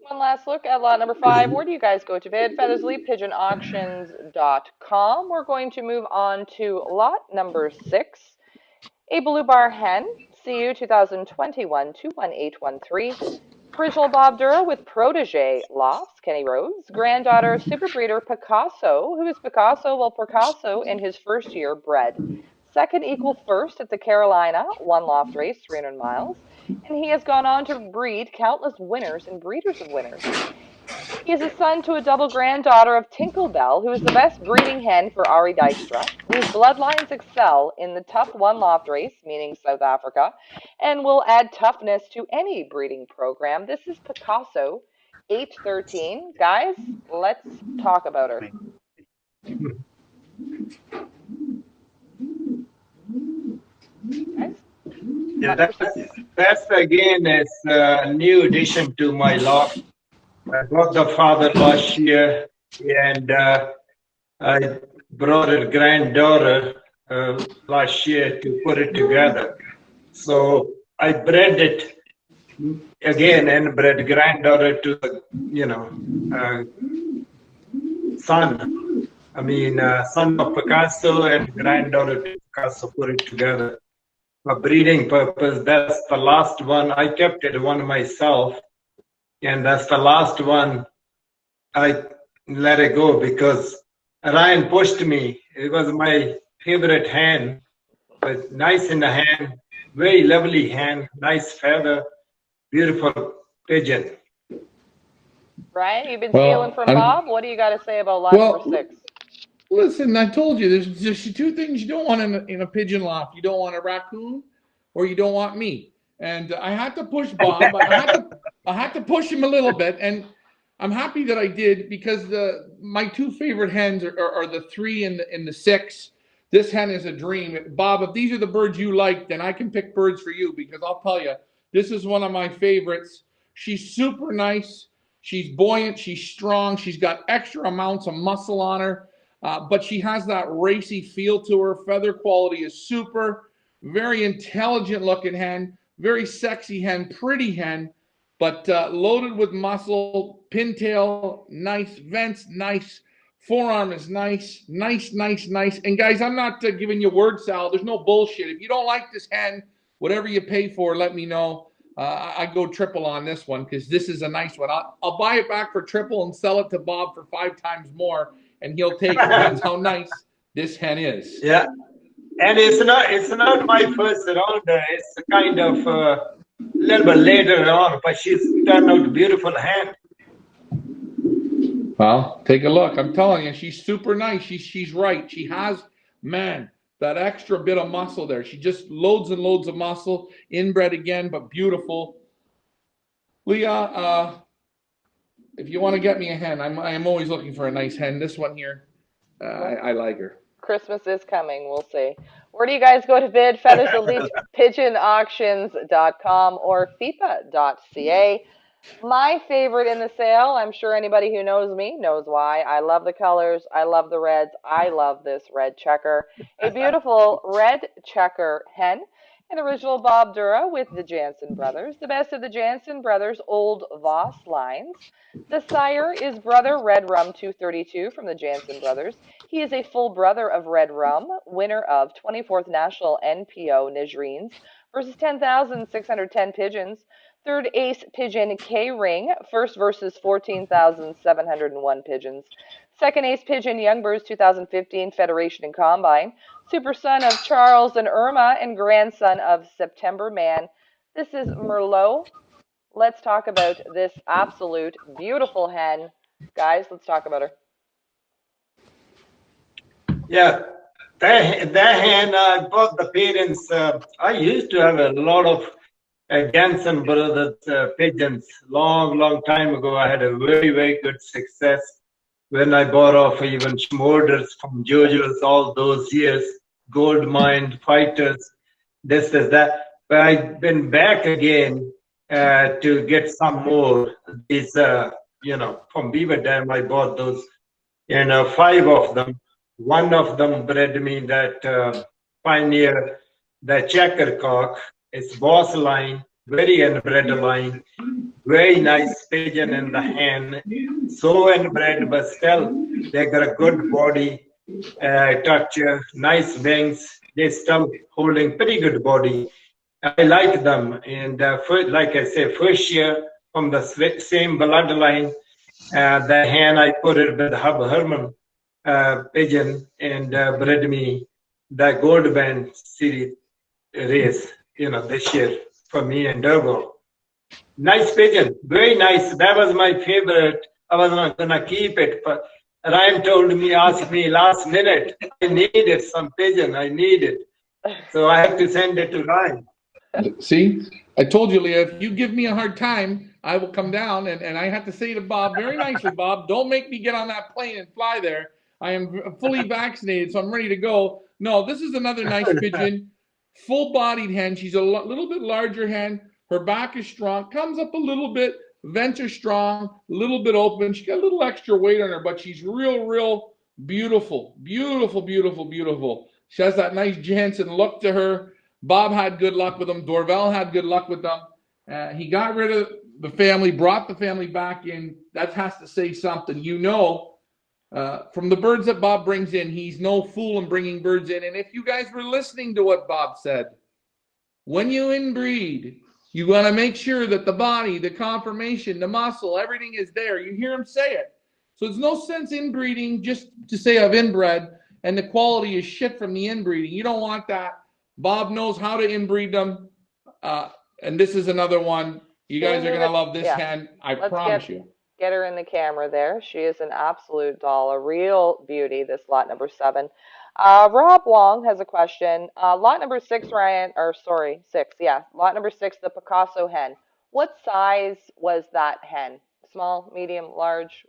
One last look at lot number 5. Where do you guys go to bid? feathersleeppigeonauctions.com. We're going to move on to lot number 6. A blue bar hen, CU 2021-21813. Original Bob Dura with protege Lofts, Kenny Rhodes. Granddaughter super breeder Picasso. Who is Picasso? Well, Picasso in his first year bred second equal first at the Carolina one loft race, 300 miles. And he has gone on to breed countless winners and breeders of winners. He is a son to a double granddaughter of Tinklebell, who is the best breeding hen for Ari Dykstra, whose bloodlines excel in the tough one loft race, meaning South Africa, and will add toughness to any breeding program. This is Picasso, 813. Guys, let's talk about her. Guys? Yeah, that's again is a new addition to my loft. I got the father last year, and I brought a granddaughter last year to put it together. So I bred it again and bred granddaughter to the, son. Son of Picasso and granddaughter to Picasso, put it together. For breeding purpose, that's the last one. I kept it one myself, and that's the last one I let it go because Ryan pushed me. It was my favorite hen, but nice in the hand, very lovely hen, nice feather, beautiful pigeon. Ryan, you've been stealing from Bob. What do you got to say about lot number 6? Listen, I told you, there's just two things you don't want in a pigeon loft. You don't want a raccoon, or you don't want me. And I had to push Bob. I had to push him a little bit, and I'm happy that I did because my two favorite hens are the 3 and the 6. This hen is a dream. Bob, if these are the birds you like, then I can pick birds for you because I'll tell you, this is one of my favorites. She's super nice. She's buoyant. She's strong. She's got extra amounts of muscle on her. But she has that racy feel to her. Feather quality is super. Very intelligent looking hen. Very sexy hen. Pretty hen. But loaded with muscle. Pintail, nice. Vents, nice. Forearm is nice. Nice. And guys, I'm not giving you word salad. There's no bullshit. If you don't like this hen, whatever you pay for, let me know. I go triple on this one because this is a nice one. I'll buy it back for triple and sell it to Bob for 5 times more. And he'll take it. That's how nice this hen is. Yeah, and it's not my first round. It's kind of a little bit later on, but she's turned out a beautiful hen. Well, take a look. I'm telling you, she's super nice. She's right. She has, that extra bit of muscle there. She just loads and loads of muscle. Inbred again, but beautiful. Leah, if you want to get me a hen, I'm always looking for a nice hen. This one here, I like her. Christmas is coming. We'll see. Where do you guys go to bid? Feathers Elite, pigeonauctions.com or Fepa.Ca. My favorite in the sale, I'm sure anybody who knows me knows why. I love the colors. I love the reds. I love this red checker. A beautiful red checker hen. An original Bob Dura with the Jansen brothers. The best of the Jansen brothers' old Voss lines. The sire is Brother Red Rum 232 from the Jansen brothers. He is a full brother of Red Rum, winner of 24th National NPO Nijreens versus 10,610 pigeons. Third ace pigeon K-Ring, first versus 14,701 pigeons. Second ace pigeon Youngbirds 2015 Federation and Combine. Super son of Charles and Irma and grandson of September Man. This is Merlot. Let's talk about this absolute beautiful hen. Guys, let's talk about her. Yeah, that hen, both the parents, I used to have a lot of Jansen brothers pigeons. Long time ago, I had a very good success when I bought off even Schmorders from JoJo's all those years, gold mine fighters, this is that. But I've been back again to get some more. These, from Beaver Dam, I bought those, 5 of them. One of them bred me that Pioneer, the checker cock. It's boss line, very inbred line, very nice pigeon in the hand. So inbred, but still they got a good body structure, nice wings. They still holding pretty good body. I like them, and like I say, first year from the same bloodline, the hen I put it with Hub Herman pigeon and bred me the gold band series race, this year for me and Durbo. Nice pigeon, very nice. That was my favorite. I was not gonna keep it, but Ryan asked me last minute, I needed some pigeon, I need it. So I have to send it to Ryan. See, I told you, Leah, if you give me a hard time, I will come down. And I have to say to Bob, very nicely, Bob, don't make me get on that plane and fly there. I am fully vaccinated, so I'm ready to go. No, this is another nice pigeon, full-bodied hen. She's a little bit larger hen. Her back is strong, comes up a little bit. Vents are strong, a little bit open. She got a little extra weight on her, but she's real beautiful. Beautiful. She has that nice Jansen look to her. Bob had good luck with them. Dorval had good luck with them. He got rid of the family, brought the family back in. That has to say something. From the birds that Bob brings in, he's no fool in bringing birds in. And if you guys were listening to what Bob said, when you inbreed, you want to make sure that the body, the conformation, the muscle, everything is there. You hear him say it. So there's no sense inbreeding just to say I've inbred and the quality is shit from the inbreeding. You don't want that. Bob knows how to inbreed them. And this is another one. You guys are going to love this hen. I promise you. Get her in the camera there. She is an absolute doll, a real beauty, this lot number 7. Rob Wong has a question. Lot number 6, Ryan, or sorry, 6, yeah. Lot number 6, the Picasso hen. What size was that hen? Small, medium, large?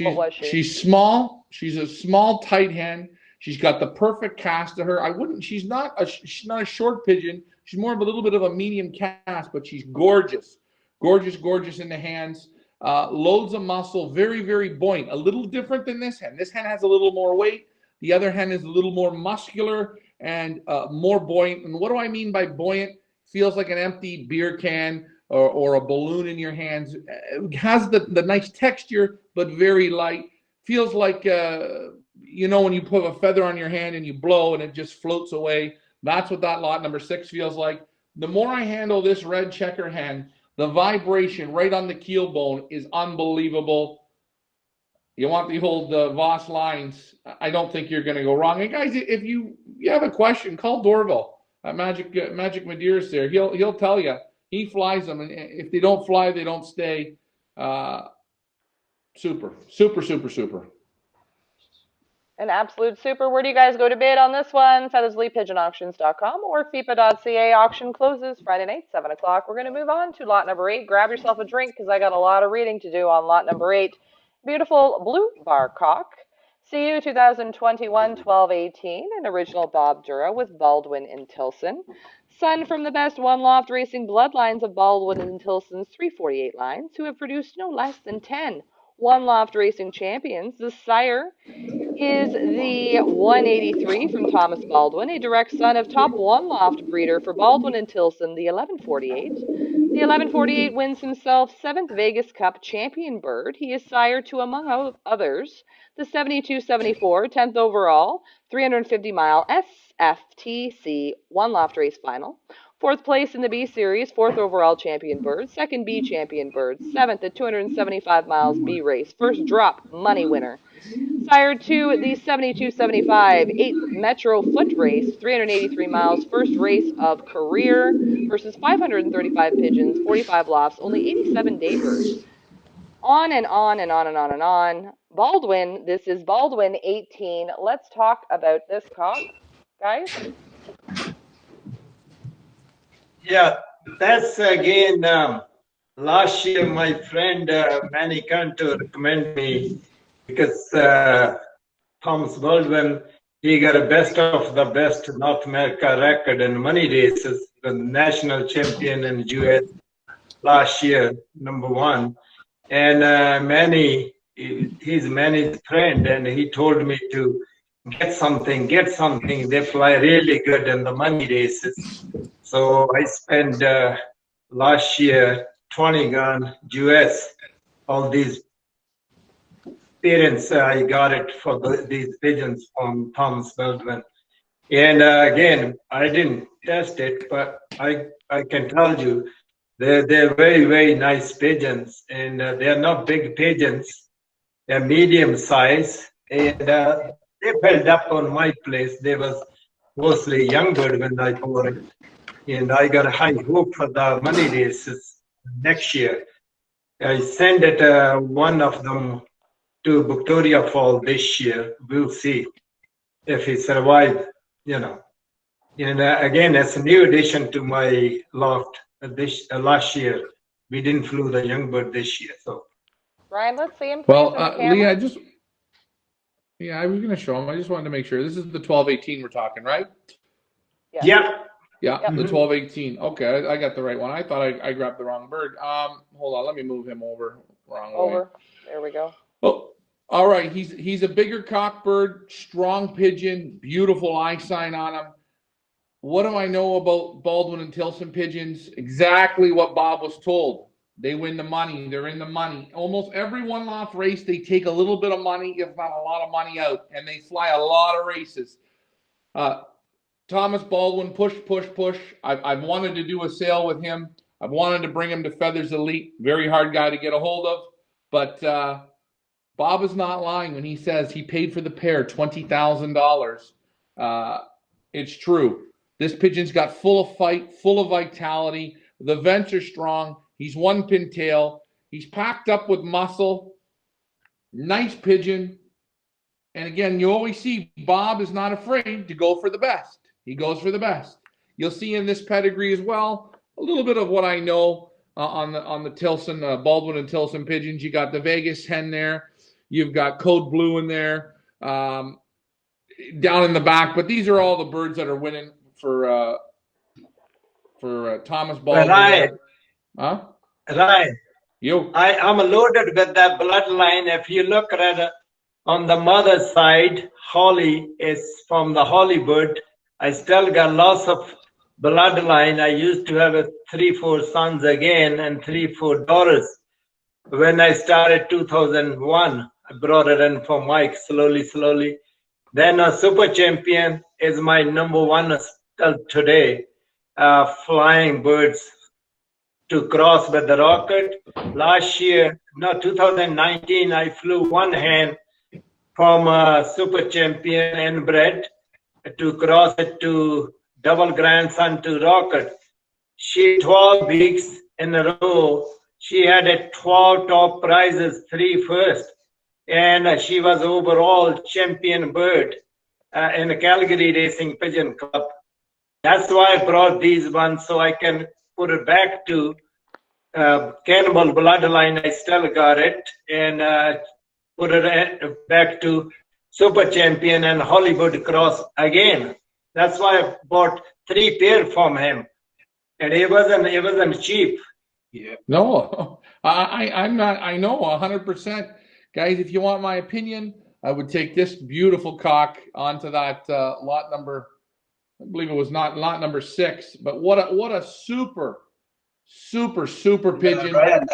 What was she? She's small. She's a small, tight hen. She's got the perfect cast to her. She's not a short pigeon. She's more of a little bit of a medium cast, but she's gorgeous. Gorgeous in the hands. Loads of muscle, very buoyant. A little different than this hen. This hen has a little more weight. The other hen is a little more muscular and more buoyant. And what do I mean by buoyant? Feels like an empty beer can or a balloon in your hands. It has the nice texture, but very light. Feels like, when you put a feather on your hand and you blow and it just floats away. That's what that lot number 6 feels like. The more I handle this red checker hen, the vibration right on the keel bone is unbelievable. You want the old Voss lines. I don't think you're going to go wrong. And guys, if you have a question, call Dorval at Magic Medeiros there. He'll tell you. He flies them, and if they don't fly, they don't stay. Super. An absolute super. Where do you guys go to bid on this one? FeatherslyPigeonAuctions.com or Fepa.Ca. Auction closes Friday night, 7 o'clock. We're going to move on to lot number 8. Grab yourself a drink because I got a lot of reading to do on lot number 8. Beautiful blue bar cock. CU 2021 12-18, an original Bob Dura with Baldwin and Tilson. Son from the best one loft racing bloodlines of Baldwin and Tilson's 348 lines, who have produced no less than 10 one loft racing champions. The sire is the 183 from Thomas Baldwin, a direct son of top one loft breeder for Baldwin and Tilson, the 1148. The 1148 wins himself 7th Vegas Cup champion bird. He is sire to, among others, the 7274, 10th overall, 350-mile SFTC one loft race final. 4th place in the B Series, 4th overall champion bird, 2nd B champion bird, 7th at 275 miles B race, first drop money winner. Sire to the 7275 8th Metro Foot Race, 383 miles, first race of career versus 535 pigeons, 45 lofts, only 87 day birds. On and on and on and on and on. Baldwin, this is Baldwin 18. Let's talk about this cock, guys. Yeah, that's again, last year my friend Manny Cantor recommended me because Thomas Baldwin, he got a best of the best North America record in money races, the national champion in US last year, #1. And Manny, he's Manny's friend, and he told me to get something. They fly really good in the money races. So I spent last year 20 grand US. All these parents, I got it for these pigeons from Thomas Baldwin. And again, I didn't test it, but I can tell you, they're very, very nice pigeons. And they're not big pigeons. They're medium size. And they filled up on my place. They was mostly young bird when I bought it. And I got a high hope for the money races next year. I sent it one of them to Victoria Falls this year. We'll see if he survived, you know. And again, as a new addition to my loft this last year, we didn't flew the young bird this year. So, Ryan, let's see him. Well, Lee, I was going to show him. I just wanted to make sure. This is the 12-18 we're talking, right? yeah. Yeah, the 12-18. Okay, I got the right one. I thought I grabbed the wrong bird. Hold on, let me move him over. Wrong way. There we go. Oh, all right. He's a bigger cock bird, strong pigeon, beautiful eye sign on him. What do I know about Baldwin and Tilson pigeons? Exactly what Bob was told. They win the money. They're in the money. Almost every one loft race, they take a little bit of money, if not a lot of money out, and they fly a lot of races. Thomas Baldwin, push. I've wanted to do a sale with him. I've wanted to bring him to Feathers Elite. Very hard guy to get a hold of. But Bob is not lying when he says he paid for the pair $20,000. It's true. This pigeon's got full of fight, full of vitality. The vents are strong. He's one pin tail. He's packed up with muscle. Nice pigeon. And again, you always see Bob is not afraid to go for the best. He goes for the best. You'll see in this pedigree as well a little bit of what I know on the Tilson, Baldwin and Tilson pigeons. You got the Vegas hen there. You've got Code Blue in there down in the back. But these are all the birds that are winning for Thomas Baldwin. Right. Huh? Right. I'm loaded with that bloodline. If you look at it on the mother's side, Holly is from the Holly bird. I still got lots of bloodline. I used to have 3-4 sons again and 3-4 daughters. When I started 2001, I brought it in for Mike slowly. Then a super champion is my #1 still today. Flying birds to cross with the rocket. Last year, 2019, I flew one hen from a super champion inbred to cross it to double grandson to rocket. She 12 weeks in a row. She had 12 top prizes, 3 first. and she was overall champion bird in the Calgary Racing Pigeon Club. That's why I brought these ones so I can put it back to Cannibal Bloodline. I still got it, and put it back to Super Champion and Hollywood Cross again. That's why I bought 3 pair from him, and it wasn't cheap. Yeah. No, I'm not. I know 100%, guys. If you want my opinion, I would take this beautiful cock onto that lot number. I believe it was not lot number 6, but what a super pigeon. Ryan,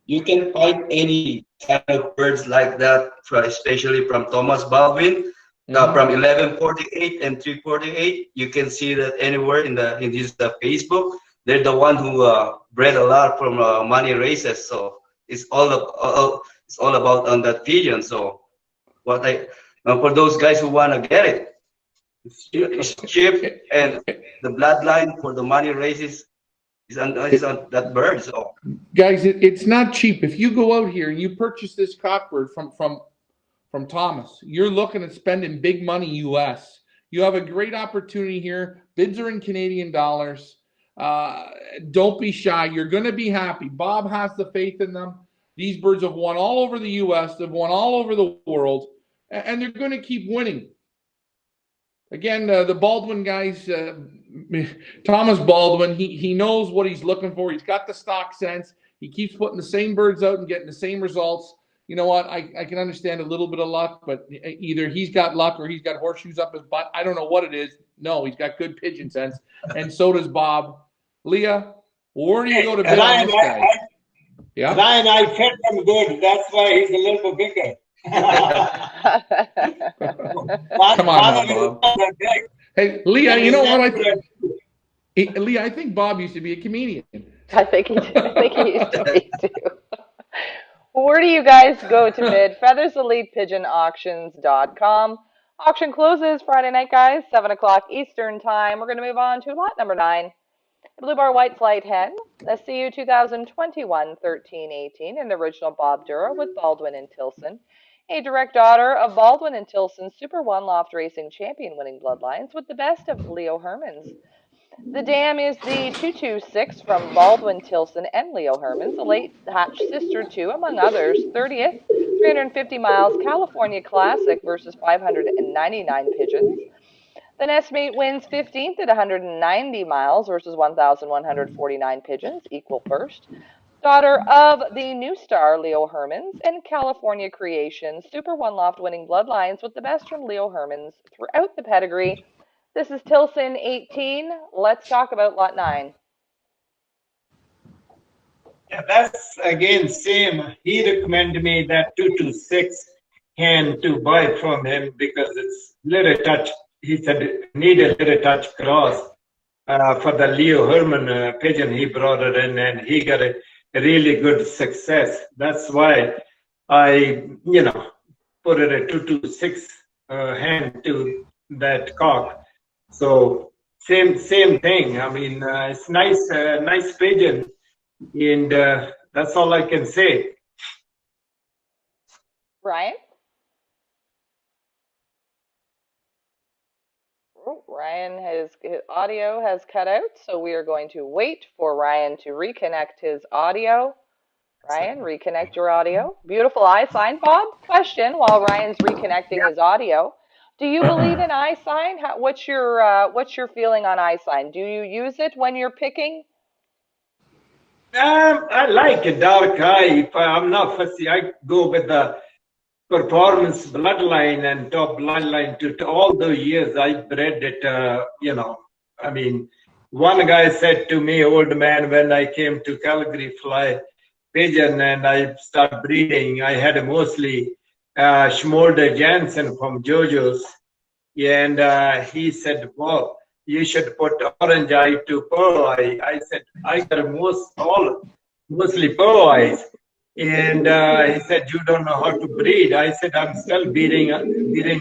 you can find any kind of birds like that, especially from Thomas Baldwin, from 1148 and 348. You can see that anywhere in this Facebook. They're the one who bred a lot from money races. So it's all about on that pigeon. So for those guys who want to get it, it's cheap, and the bloodline for the money races is on that bird. So guys, it's not cheap. If you go out here and you purchase this cockbird from Thomas, you're looking at spending big money US. You have a great opportunity here. Bids are in Canadian dollars. Don't be shy. You're going to be happy. Bob has the faith in them. These birds have won all over the US. They've won all over the world, and they're going to keep winning. Again, the Baldwin guys, Thomas Baldwin, he knows what he's looking for. He's got the stock sense. He keeps putting the same birds out and getting the same results. You know what? I can understand a little bit of luck, but either he's got luck or he's got horseshoes up his butt. I don't know what it is. No, he's got good pigeon sense, and so does Bob. Leah, where do you go to bid on this guy? Yeah, Ryan, I fed him good. That's why he's a little bit bigger. Come on now, Bob. Hey, Leah, you know what? Leah, I think Bob used to be a comedian. I think he did. I think he used to be too. Where do you guys go to bid? FeathersElitePigeonAuctions.com. Auction closes Friday night, guys, 7 o'clock Eastern time. We're going to move on to lot number 9. Blue Bar White Flight Hen, a CU 2021 13-18, an original Bob Dura with Baldwin and Tilson. A direct daughter of Baldwin and Tilson's Super One Loft Racing champion winning bloodlines with the best of Leo Hermans. The dam is the 226 from Baldwin, Tilson, and Leo Hermans, a late hatch sister to, among others, 30th, 350 miles California Classic versus 599 pigeons. The nestmate wins 15th at 190 miles versus 1,149 pigeons, equal first. Daughter of the new star Leo Hermans and California Creation Super One Loft winning bloodlines with the best from Leo Hermans throughout the pedigree. This is Tilson 18. Let's talk about lot 9. Yeah, that's again same. He recommended me that 226 hen to buy from him because it's little touch. He said need a little touch cross for the Leo Herman pigeon. He brought it in and he got a really good success. That's why I, put it a 226 hen to that cock. So same thing. I mean, it's nice pigeon, and that's all I can say. Ryan? Oh, his audio has cut out, so we are going to wait for Ryan to reconnect his audio. Ryan, reconnect your audio. Beautiful eye sign. Bob, question while Ryan's reconnecting his audio. Do you believe in eye sign? What's your feeling on eye sign? Do you use it when you're picking? I like a dark eye. If I'm not fussy, I go with the performance bloodline and top bloodline to all the years I bred it. I mean, one guy said to me, old man, when I came to Calgary fly pigeon and I started breeding, I had mostly Schmolder Jansen from JoJo's, and he said, well, you should put orange eye to pearl eye. I said, I got mostly pearl eyes. And he said, you don't know how to breed. I said, I'm still breeding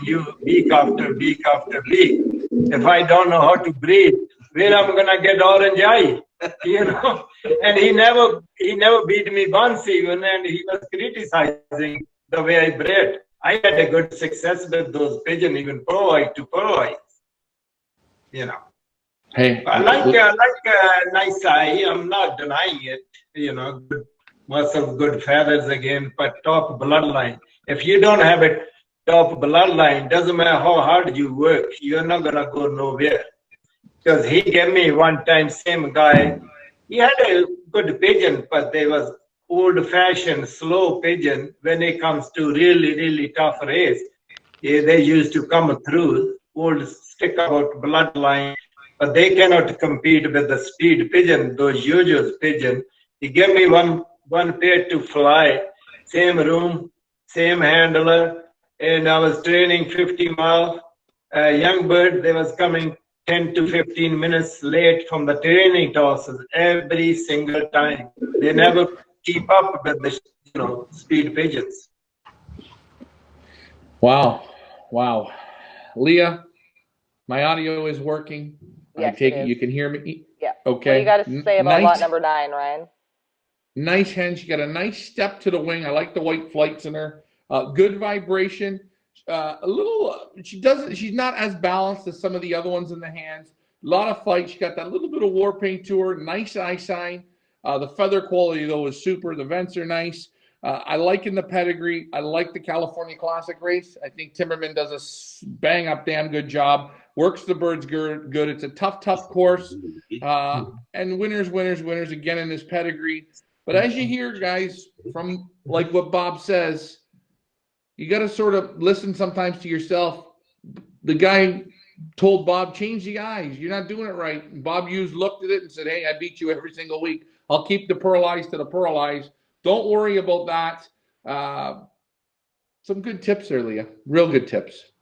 you week after week after week. If I don't know how to breed, where am I gonna get orange eye? And he never beat me once even, and he was criticizing the way I bred. I had a good success with those pigeons, even pearl to pearl. You know. Hey, I like a nice eye. I'm not denying it. You know, good muscles, good feathers again, but top bloodline. If you don't have a top bloodline, doesn't matter how hard you work, you're not gonna go nowhere. Because he gave me one time, same guy. He had a good pigeon, but they was old-fashioned, slow pigeon. When it comes to really, really tough race, they used to come through old stick-out bloodline. But they cannot compete with the speed pigeon, those Yojo's pigeon. He gave me one pair to fly, same room, same handler, and I was training 50 miles. A young bird, they was coming 10 to 15 minutes late from the training tosses every single time. They never keep up with the speed pigeons. wow. Leah, my audio is working. Yes, I take it it is. you can hear me? Yeah. Okay. What do you got to say about lot number 9, Ryan? Nice hen. She got a nice step to the wing. I like the white flights in her. Good vibration. A little. She's not as balanced as some of the other ones in the hands. A lot of flight. She got that little bit of war paint to her. Nice eye sign. The feather quality though is super. The vents are nice. I like in the pedigree. I like the California Classic race. I think Timmerman does a bang up damn good job. Works the birds good. It's a tough course. And winners again in this pedigree. But as you hear, guys, from like what Bob says, you got to sort of listen sometimes to yourself. The guy told Bob, change the eyes. You're not doing it right. And Bob Hughes looked at it and said, hey, I beat you every single week. I'll keep the pearl eyes to the pearl eyes. Don't worry about that. Some good tips there, Leah. Real good tips.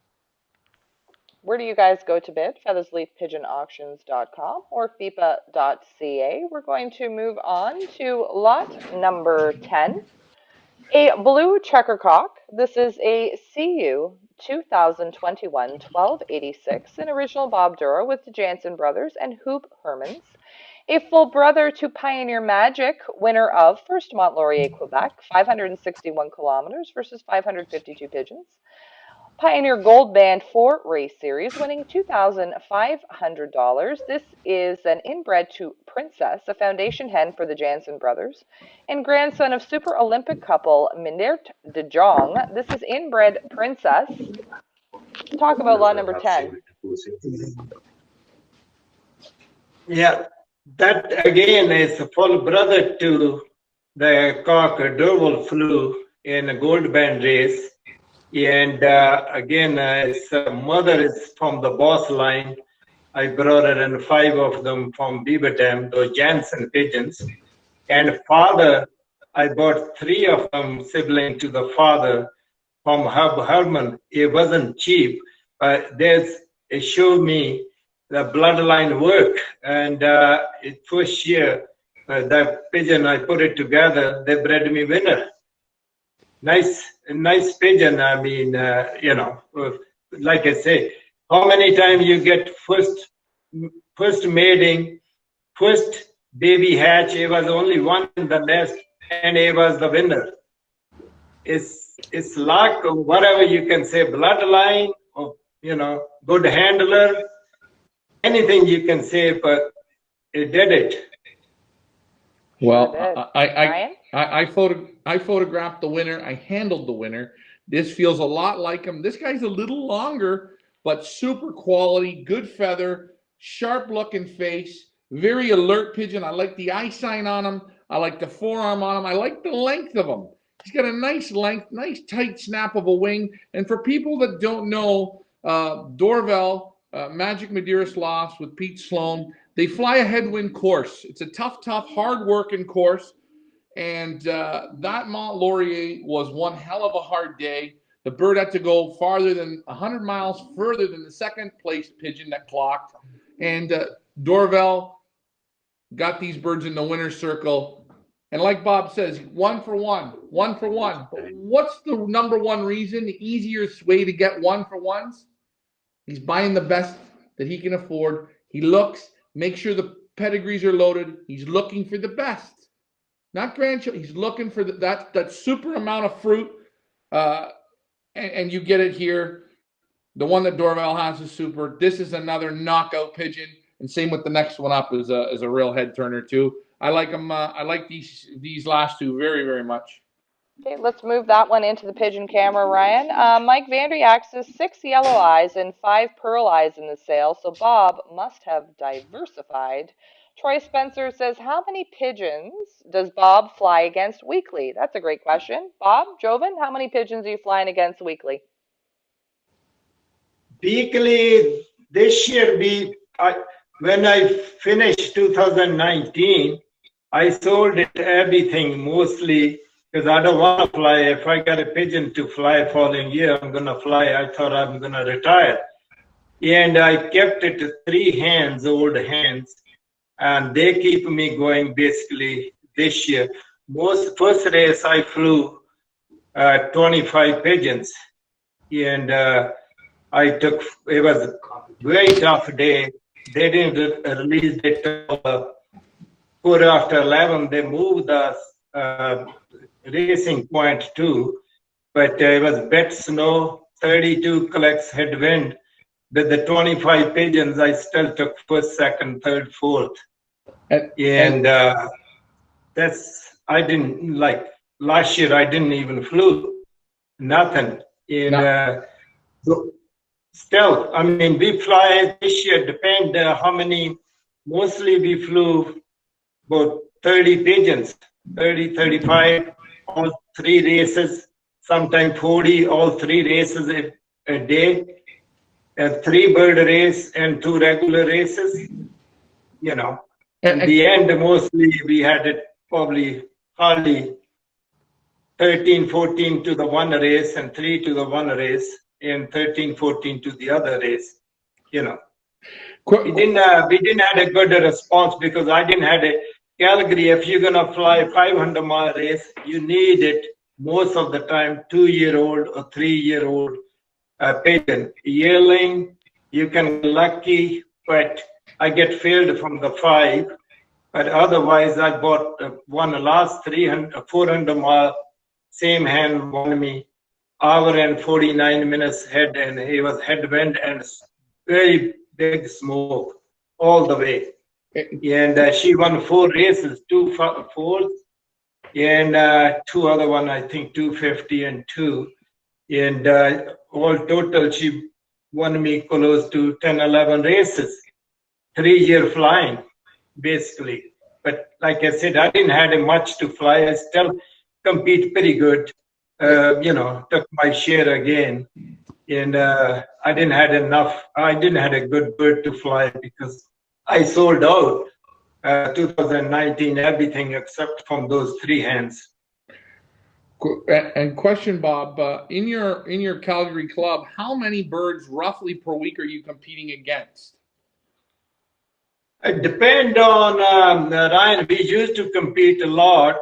Where do you guys go to bid? feathersleafpigeonauctions.com or Fepa.ca. We're going to move on to lot number 10. A blue checkercock. This is a CU 2021 1286, an original Bob Dura with the Jansen brothers and Hoop Hermans. A full brother to Pioneer Magic, winner of First Mont Laurier, Quebec, 561 kilometers versus 552 pigeons. Pioneer Gold Band 4 race series, winning $2,500. This is an inbred to Princess, a foundation hen for the Jansen brothers, and grandson of Super Olympic couple Minert de Jong. This is inbred Princess. Let's talk about lot number 10. Yeah, that again is a full brother to the cock Durwell flew in a gold band race. And again, his mother is from the boss line. I brought her in 5 of them from Beaverton, those Jansen pigeons. And father, I bought 3 of them sibling to the father from Hub Herman. It wasn't cheap, but it showed me the bloodline work. And first year, that pigeon, I put it together, they bred me winner. Nice pigeon. I mean, like I say, how many times you get first mating, first baby hatch, it was only one in the nest, and it was the winner. It's luck or whatever you can say, bloodline, or good handler, anything you can say, but it did it. Well, Ryan? I photographed the winner. I handled the winner. This feels a lot like him. This guy's a little longer, but super quality, good feather, sharp looking face, very alert pigeon. I like the eye sign on him. I like the forearm on him. I like the length of him. He's got a nice length, nice tight snap of a wing. And for people that don't know, Dorval, Magic Madeira Lofts with Pete Sloan, they fly a headwind course. It's a tough, hard-working course. And that Mont Laurier was one hell of a hard day. The bird had to go 100 miles further than the second place pigeon that clocked. And Dorval got these birds in the winner's circle. And like Bob says, 1 for 1. But what's the number one reason, the easiest way to get 1 for 1s? He's buying the best that he can afford. He looks, make sure the pedigrees are loaded. He's looking for the best. Not grandchildren. He's looking for that super amount of fruit and you get it here. The one that Dorval has is super. This is another knockout pigeon, and same with the next one up is a real head turner too. I like them. I like these last two very, very much. Okay, let's move that one into the pigeon camera, Ryan. Mike Vanderyak says 6 yellow eyes and 5 pearl eyes in the sale, so Bob must have diversified. Troy Spencer says, how many pigeons does Bob fly against weekly? That's a great question. Bob, Joven, how many pigeons are you flying against weekly? Weekly, this year, when I finished 2019, I sold it everything mostly because I don't want to fly. If I got a pigeon to fly following year, I'm going to fly. I thought I'm going to retire. And I kept it to 3 hands, old hands, and they keep me going basically this year. First race I flew 25 pigeons, and it was a very tough day. They didn't release it till 4 after 11. They moved the racing point too, but it was wet snow, 32 collects headwind. With the 25 pigeons, I still took first, second, third, fourth. And I didn't like last year. I didn't even flew nothing. And so still, I mean, we fly this year. Depend how many. Mostly we flew about 30 pigeons, 30, 35, all 3 races. Sometimes 40, all 3 races a day. A 3 bird race and 2 regular races. You know. In the end, mostly we had it probably hardly 13, 14 to the 1 race and 3 to the 1 race and 13, 14 to the other race. You know, we didn't have a good response because I didn't have a Calgary. If you're gonna fly a 500-mile race, you need it most of the time 2-year-old or 3-year-old pigeon. Yearling, you can be lucky, but I get failed from the 5, but otherwise I bought one last 400 mile, same hand won me, hour and 49 minutes head, and he was headwind and very big smoke all the way. And she won 4 races, 2 fourths, and 2 other one, I think 250 and 2. And all total, she won me close to 10, 11 races. 3-year flying, basically. But like I said, I didn't have much to fly. I still compete pretty good. You know, took my share again. And I didn't have enough. I didn't have a good bird to fly because I sold out 2019, everything except from those 3 hands. And question, Bob, in your Calgary club, how many birds roughly per week are you competing against? It depends on Ryan. We used to compete a lot.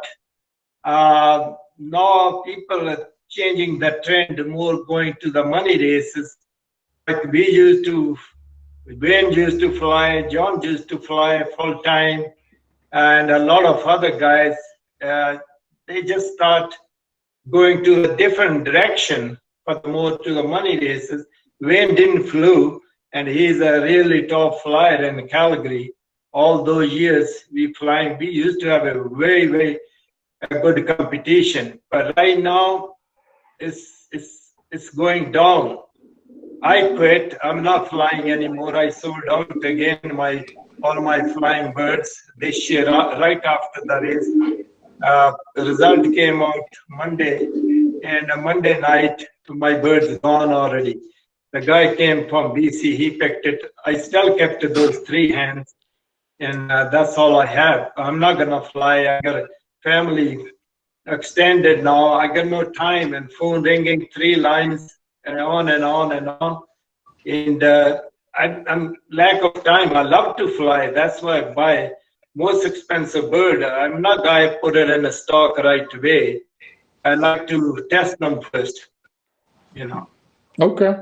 Now people are changing the trend, more going to the money races. Like Wayne used to fly, John used to fly full time, and a lot of other guys. They just start going to a different direction, but more to the money races. Wayne didn't flew, and he's a really top flyer in Calgary. All those years we used to have a very, very good competition. But right now, it's going down. I quit. I'm not flying anymore. I sold out again all my flying birds this year, right after the race. The result came out Monday, and Monday night, my bird's gone already. The guy came from BC, he picked it. I still kept those 3 hands, and that's all I have. I'm not gonna fly. I got a family extended now. I got no time, and phone ringing, 3 lines, and on and on and on. And I'm lack of time. I love to fly. That's why I buy most expensive bird. I'm not guy put it in a stock right away. I like to test them first, you know. Okay,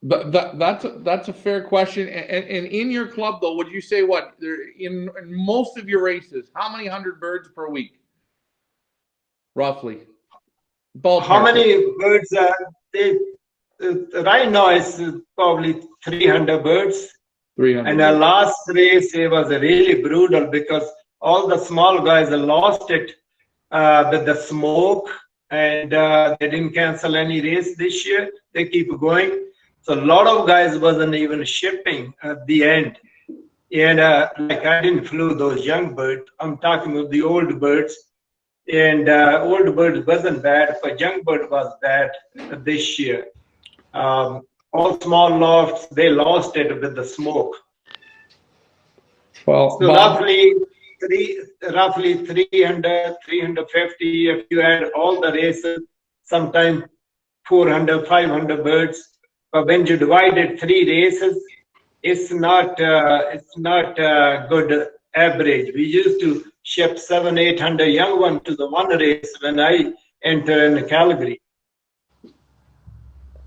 that's a fair question. And in your club though, would you say what in most of your races, how many 100 birds per week, roughly? Ballpark. How many birds are they? Right now it's probably 300 birds. 300. And the last race, it was really brutal because all the small guys lost it with the smoke, and they didn't cancel any race this year. They keep going. So a lot of guys wasn't even shipping at the end. And like I didn't flew those young birds. I'm talking about the old birds. And old bird wasn't bad, but young bird was bad this year. All small lofts, they lost it with the smoke. Well, So Bob, roughly 300, 350, if you add all the races, sometimes 400, 500 birds. But when you divide it 3 races, it's not good average. We used to ship 700, 800 young ones to the one race when I entered in Calgary.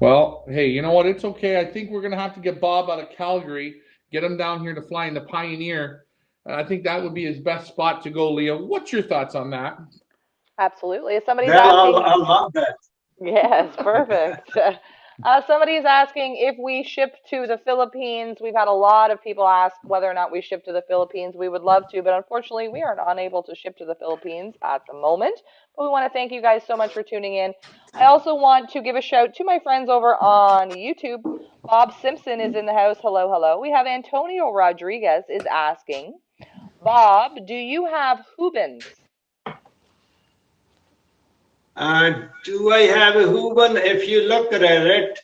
well, hey, you know what? It's okay. I think we're going to have to get Bob out of Calgary, get him down here to fly in the Pioneer. I think that would be his best spot to go, Leo. What's your thoughts on that? Absolutely. If somebody's Well, asking, I love that. yes, perfect. Somebody's asking if we ship to the Philippines. We've had a lot of people ask whether or not we ship to the Philippines. We would love to, but unfortunately, we are unable to ship to the Philippines at the moment. But we want to thank you guys so much for tuning in. I also want to give a shout to my friends over on YouTube. Bob Simpson is in the house. Hello, hello. We have Antonio Rodriguez is asking, Bob, do you have Hubans? Do I have a Huban? If you look at it,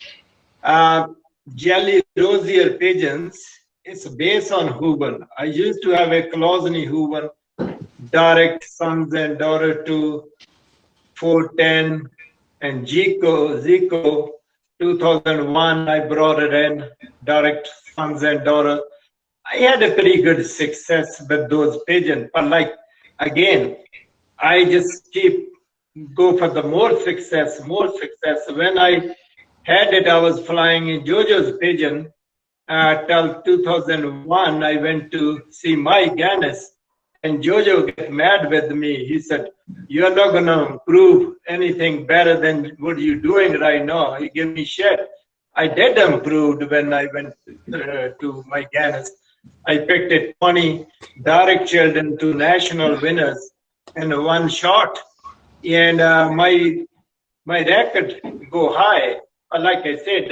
jelly rosier pigeons, it's based on Huban. I used to have a Closny Huban, direct sons and daughter to 410, and Zico 2001, I brought it in, direct sons and daughter. I had a pretty good success with those pigeons, but like, again, I just go for the more success. When I had it, I was flying in Jojo's pigeon till 2001. I went to see Mike Gannis, and Jojo got mad with me. He said, "You're not going to prove anything better than what you're doing right now." He gave me shit. I did improve when I went to Mike Gannis. I picked it 20 direct children to national winners in one shot. And my record go high. But like I said,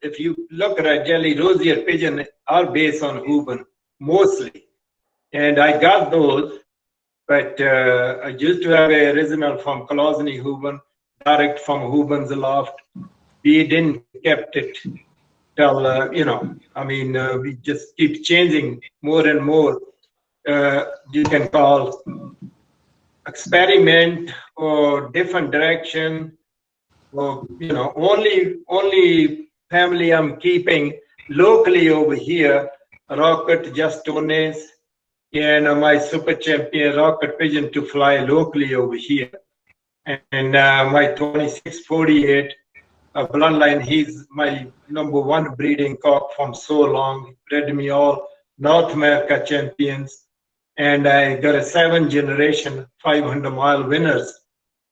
if you look at a jelly rosier pigeon, are based on Huban mostly, and I got those. But I used to have a original from Closny Huban, direct from Huban's loft. We didn't kept it till we just keep changing more and more. You can call experiment or different direction, or only family I'm keeping locally over here, rocket Justones, and my super champion rocket pigeon to fly locally over here, and my 2648 bloodline, he's my #1 breeding cock from so long, bred me all North America champions. And I got a 7th generation 500-mile winners.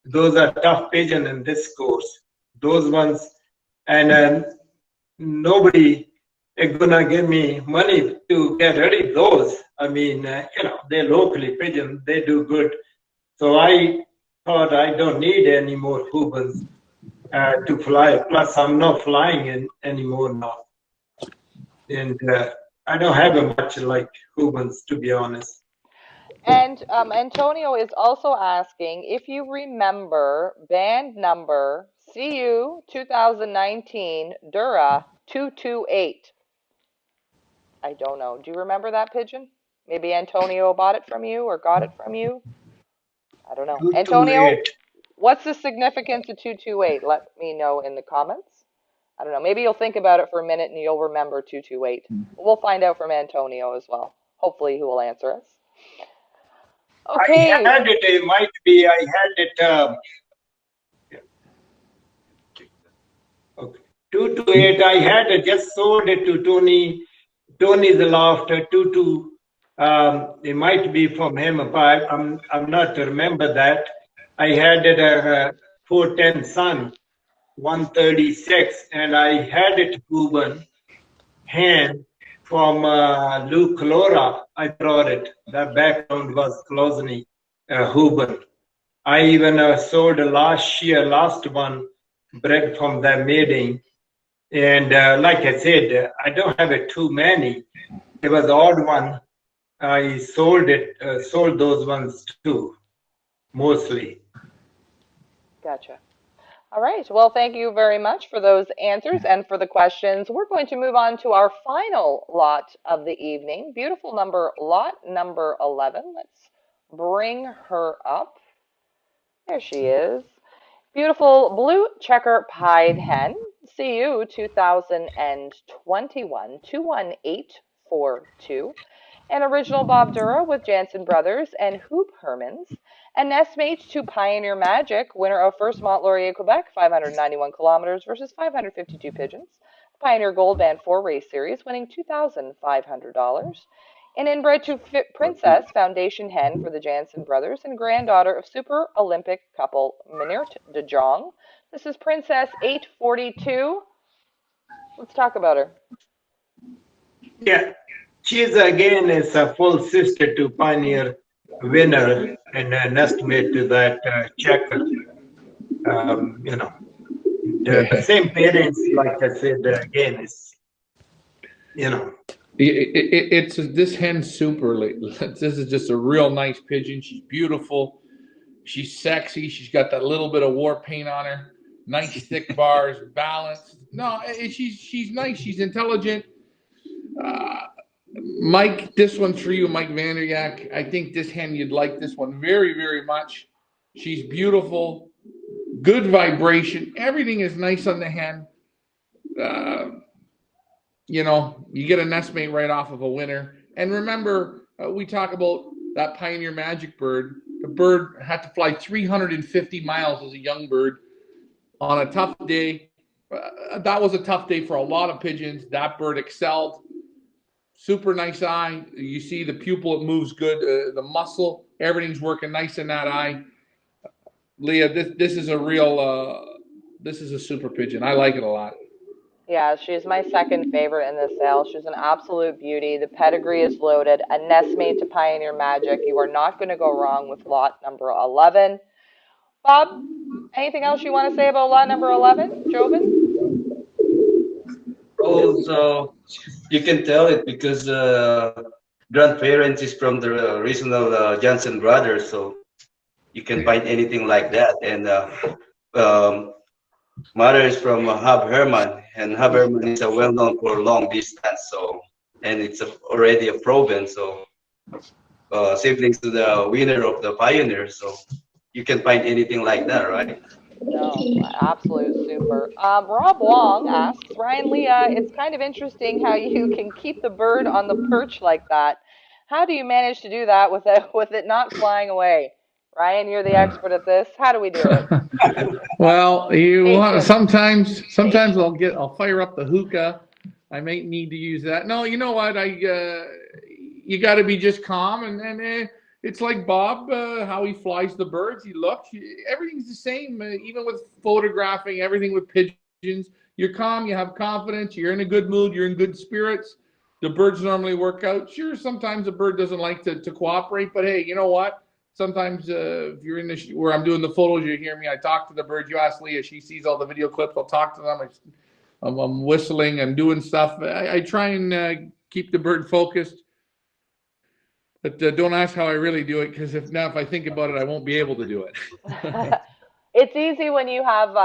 Those are tough pigeons in this course. Those ones, and nobody is gonna give me money to get rid of those. I mean, they're locally pigeons. They do good. So I thought I don't need any more Hubans to fly. Plus, I'm not flying anymore now, and I don't have a much like Hubans, to be honest. And Antonio is also asking if you remember band number CU 2019 Dura 228. I don't know. Do you remember that pigeon? Maybe Antonio bought it from you or got it from you. I don't know. Antonio, what's the significance of 228? Let me know in the comments. I don't know. Maybe you'll think about it for a minute and you'll remember 228. We'll find out from Antonio as well. Hopefully he will answer us. Okay. I had it. It might be. I had it. Okay. 228. I had it. Just sold it to Tony. Tony's loft. 22. It might be from him, but I'm not to remember that. I had it 410 Sun 136, and I had it Cuban hand from Luke Laura. I brought it. That background was closely Huban. I even sold last one bred from that mating. And like I said, I don't have it too many. It was odd one. I sold those ones too, mostly. Gotcha. All right. Well, thank you very much for those answers and for the questions. We're going to move on to our final lot of the evening. Beautiful lot number 11. Let's bring her up. There she is. Beautiful blue checker pied hen. CU 2021 21842. An original Bob Dura with Jansen Brothers and Hoop Hermans. A nestmate to Pioneer Magic, winner of first Mont Laurier, Quebec, 591 kilometers versus 552 pigeons. Pioneer Gold Band 4 race series, winning $2,500. An inbred to Princess Foundation hen for the Jansen Brothers and granddaughter of Super Olympic couple Minert de Jong. This is Princess 842. Let's talk about her. Yeah, she's again is a full sister to Pioneer winner and an estimate to that checker. The same parents, like I said, again, is, It's this hen's super. This is just a real nice pigeon. She's beautiful. She's sexy. She's got that little bit of war paint on her. Nice thick bars, balanced. No, she's nice. She's intelligent. Mike, this one's for you, Mike Vanderyak. I think this hen, you'd like this one very, very much. She's beautiful, good vibration. Everything is nice on the hen. You get a nestmate right off of a winner. And remember, we talk about that Pioneer Magic bird. The bird had to fly 350 miles as a young bird on a tough day. That was a tough day for a lot of pigeons. That bird excelled. Super nice eye. You see the pupil, it moves good. The muscle, everything's working nice in that eye. Leah, this is a real, this is a super pigeon. I like it a lot. Yeah, she's my second favorite in this sale. She's an absolute beauty. The pedigree is loaded. A nestmate to Pioneer Magic. You are not going to go wrong with lot number 11. Bob, anything else you want to say about lot number 11, Jobin? Oh, so you can tell it because grandparents is from the original Jansen Brothers, so you can find anything like that. And mother is from Hub Herman, and Hub Herman is well known for long distance. So, and it's already a proven. So, siblings to the winner of the Pioneer. So, you can find anything like that, right? No, absolute super. Rob Wong asks, Ryan, Leah, it's kind of interesting how you can keep the bird on the perch like that. How do you manage to do that with it not flying away? Ryan, you're the expert at this. How do we do it? Well, sometimes I'll fire up the hookah. I might need to use that. No, you know what? You got to be just calm, and it's like Bob, how he flies the birds. He looks. Everything's the same, even with photographing. Everything with pigeons. You're calm. You have confidence. You're in a good mood. You're in good spirits. The birds normally work out. Sure, sometimes a bird doesn't like to cooperate, but hey, you know what? Sometimes if you're in where I'm doing the photos, you hear me. I talk to the birds. You ask Leah, she sees all the video clips. I'll talk to them. I'm whistling. I'm doing stuff. I try and keep the bird focused. But don't ask how I really do it, because if I think about it, I won't be able to do it. It's easy when you have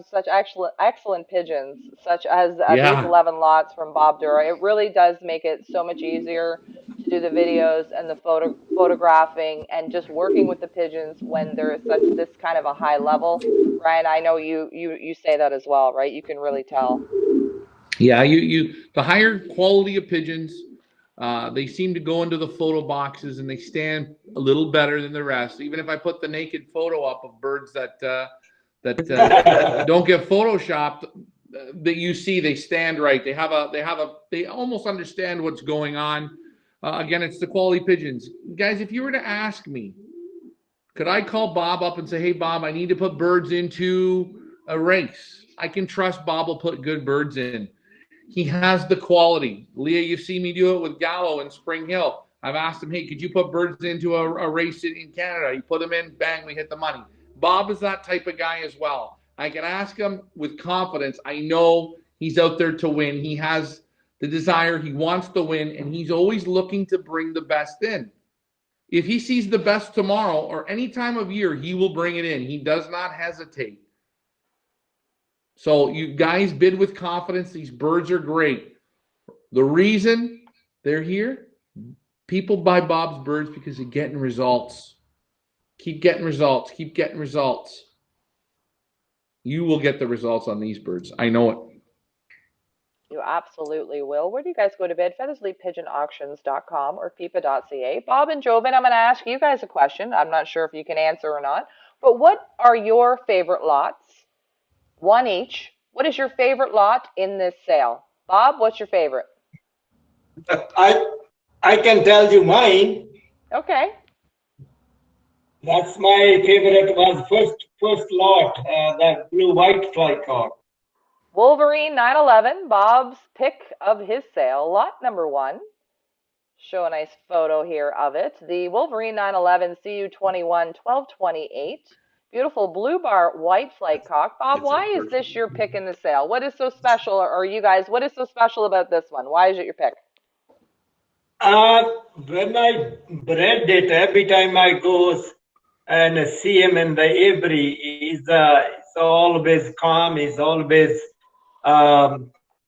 such excellent pigeons, such as these 11 lots from Bob Dura. It really does make it so much easier to do the videos and the photographing and just working with the pigeons when there is this kind of a high level. Ryan, I know you say that as well, right? You can really tell. Yeah, the higher quality of pigeons, they seem to go into the photo boxes and they stand a little better than the rest. Even if I put the naked photo up of birds that don't get photoshopped, that you see they stand right. They almost understand what's going on. Again, it's the quality pigeons. Guys, if you were to ask me, Could I call Bob up and say, hey, Bob, I need to put birds into a race? I can trust Bob will put good birds in. He has the quality. Leah, you've seen me do it with Gallo in Spring Hill. I've asked him, hey, could you put birds into a race in Canada? You put them in, bang, we hit the money. Bob is that type of guy as well. I can ask him with confidence. I know he's out there to win. He has the desire. He wants to win, and he's always looking to bring the best in. If he sees the best tomorrow or any time of year, he will bring it in. He does not hesitate. So you guys bid with confidence. These birds are great. The reason they're here, people buy Bob's birds because they're getting results. Keep getting results. Keep getting results. You will get the results on these birds. I know it. You absolutely will. Where do you guys go to bid? FeathersleepPigeonAuctions.com or Fepa.Ca. Bob and Joven, I'm going to ask you guys a question. I'm not sure if you can answer or not. But what are your favorite lots? One each. What is your favorite lot in this sale? Bob, what's your favorite? I can tell you mine. Okay. That's my favorite. Was first lot, that blue white flycock. Wolverine 911, Bob's pick of his sale, lot number 1. Show a nice photo here of it. The Wolverine 911 CU21 1228. Beautiful blue bar white flight cock. Bob, why is this your pick in the sale? What is so special, or you guys, what is so special about this one? Why is it your pick? When I bred it, every time I go and see him in the aviary, he's always calm. He's always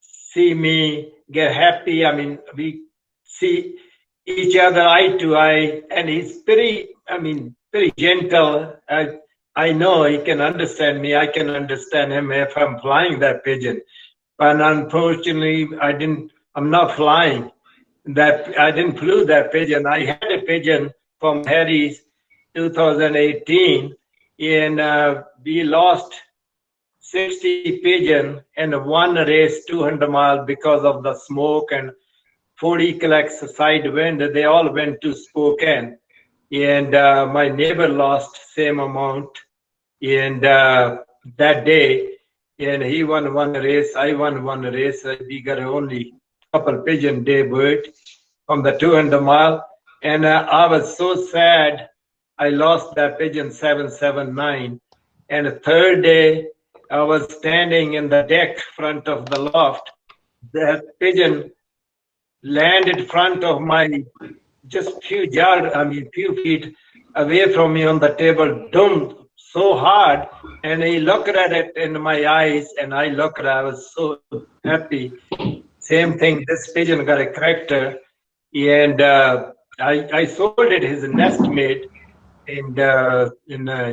see me get happy. I mean, we see each other eye to eye, and he's very gentle. I know he can understand me. I can understand him if I'm flying that pigeon. But unfortunately, I'm not flying that. I didn't flew that pigeon. I had a pigeon from Harry's 2018, and we lost 60 pigeon in one race, 200 miles, because of the smoke and 40 kilox side wind. They all went to Spokane, and my neighbor lost same amount, and that day, and he won one race, I won one race. We got only couple pigeon day bird from the 200 mile, and I was so sad. I lost that pigeon 779, and the third day I was standing in the deck front of the loft. That pigeon landed front of my, just few feet away from me on the table, dumped so hard, and he looked at it in my eyes, and I was so happy. Same thing, this pigeon got a character, and I sold it his nest mate in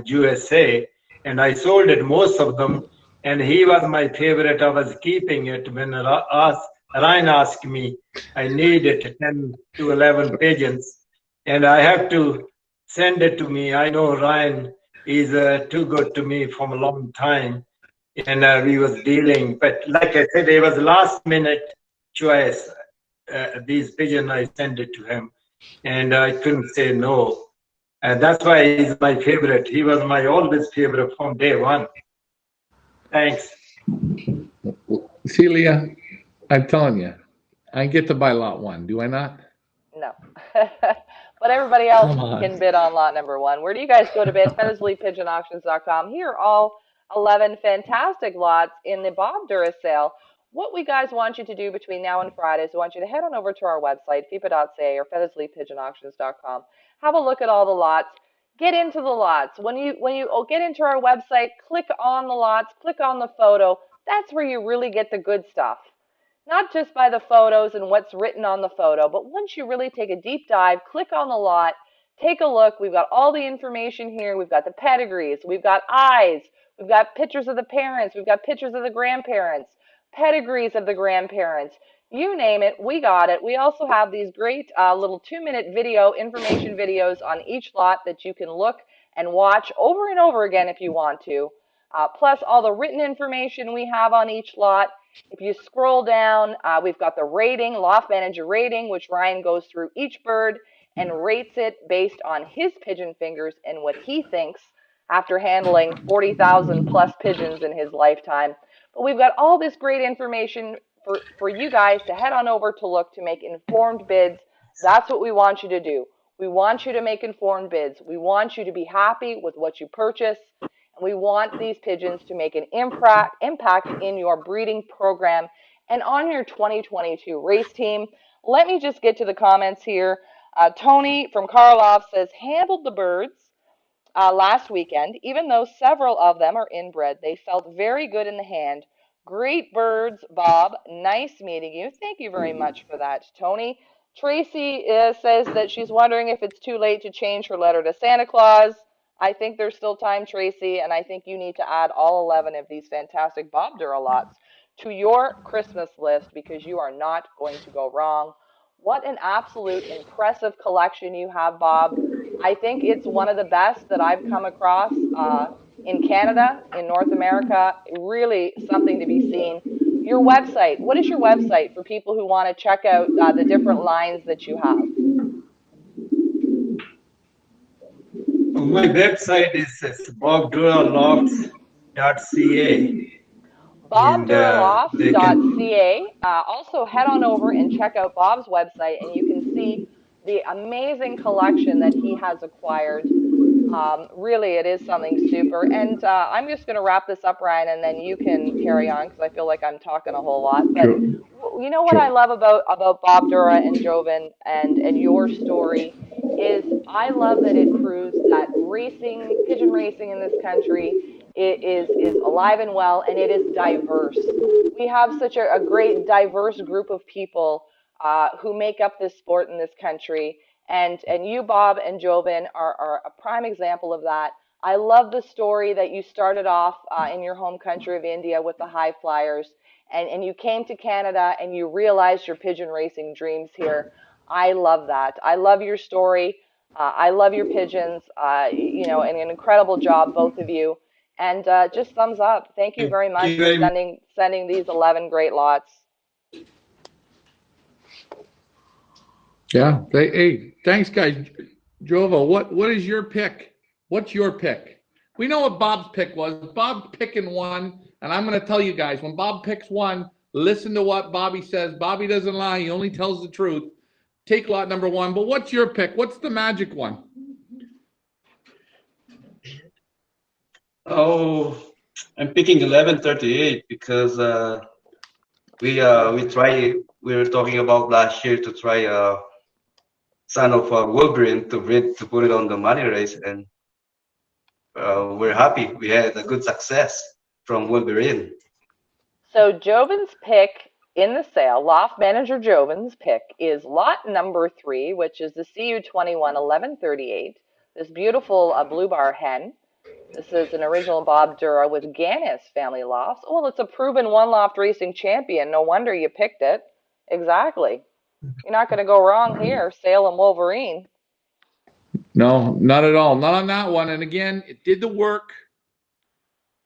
USA, and I sold it most of them, and he was my favorite. I was keeping it when Ryan asked me. I needed 10 to 11 pigeons, and I have to send it to me. I know Ryan is too good to me from a long time, and we was dealing. But like I said, it was last minute choice. These pigeons, I sent it to him, and I couldn't say no. And that's why he's my favorite. He was my always favorite from day one. Thanks. Celia, I'm telling you, I get to buy lot 1, do I not? No. But everybody else can bid on lot number 1. Where do you guys go to bid? FeathersleepPigeonAuctions.com. Here are all 11 fantastic lots in the Bob Dura sale. What we guys want you to do between now and Friday is we want you to head on over to our website, Fepa.Ca or FeathersleepPigeonAuctions.com. Have a look at all the lots. Get into the lots. When you get into our website, click on the lots, click on the photo. That's where you really get the good stuff. Not just by the photos and what's written on the photo, but once you really take a deep dive, click on the lot, take a look. We've got all the information here. We've got the pedigrees. We've got eyes. We've got pictures of the parents. We've got pictures of the grandparents, pedigrees of the grandparents. You name it, we got it. We also have these great little 2-minute video, information videos on each lot that you can look and watch over and over again if you want to. Plus all the written information we have on each lot. If you scroll down, we've got the rating, loft manager rating, which Ryan goes through each bird and rates it based on his pigeon fingers and what he thinks after handling 40,000 plus pigeons in his lifetime. But we've got all this great information for you guys to head on over to look to make informed bids. That's what we want you to do. We want you to make informed bids. We want you to be happy with what you purchase. And we want these pigeons to make an impact in your breeding program and on your 2022 race team. Let me just get to the comments here. Tony from Karloff says, handled the birds last weekend. Even though several of them are inbred, they felt very good in the hand. Great birds, Bob. Nice meeting you. Thank you very much for that, Tony. Tracy says that she's wondering if it's too late to change her letter to Santa Claus. I think there's still time, Tracy, and I think you need to add all 11 of these fantastic Bob Dura lots to your Christmas list because you are not going to go wrong. What an absolute impressive collection you have, Bob. I think it's one of the best that I've come across in Canada, in North America. Really something to be seen. Your website, what is your website for people who want to check out the different lines that you have? My website is bobduralofts.ca. bobduralofts.ca. Also head on over and check out Bob's website and you can see the amazing collection that he has acquired. Really, it is something super. And I'm just going to wrap this up, Ryan, and then you can carry on because I feel like I'm talking a whole lot. But you know what I love about Bob Dura and Joven and your story is I love that it proves that racing, pigeon racing in this country is alive and well, and it is diverse. We have such a great diverse group of people who make up this sport in this country. And you, Bob and Joven, are a prime example of that. I love the story that you started off in your home country of India with the high flyers, and you came to Canada and you realized your pigeon racing dreams here. I love that. I love your story. I love your pigeons. You know, and an incredible job, both of you. And just thumbs up. Thank you very much for sending these 11 great lots. Yeah. Hey, thanks, guys. Jovo, what is your pick? What's your pick? We know what Bob's pick was. Bob's picking one, and I'm going to tell you guys, when Bob picks one, listen to what Bobby says. Bobby doesn't lie. He only tells the truth. Take lot number one. But what's your pick? What's the magic one? Oh, I'm picking 1138 because we were talking about last year to try son of Wolverine to put it on the money race, and we're happy. We had a good success from Wolverine. So Joven's pick in the sale, Loft Manager Joven's pick, is lot number 3, which is the CU21 1138. This beautiful blue bar hen. This is an original Bob Dura with Gannis family lofts. Well, it's a proven one loft racing champion. No wonder you picked it. Exactly. You're not going to go wrong here, Salem Wolverine. No, not at all. Not on that one. And again, it did the work.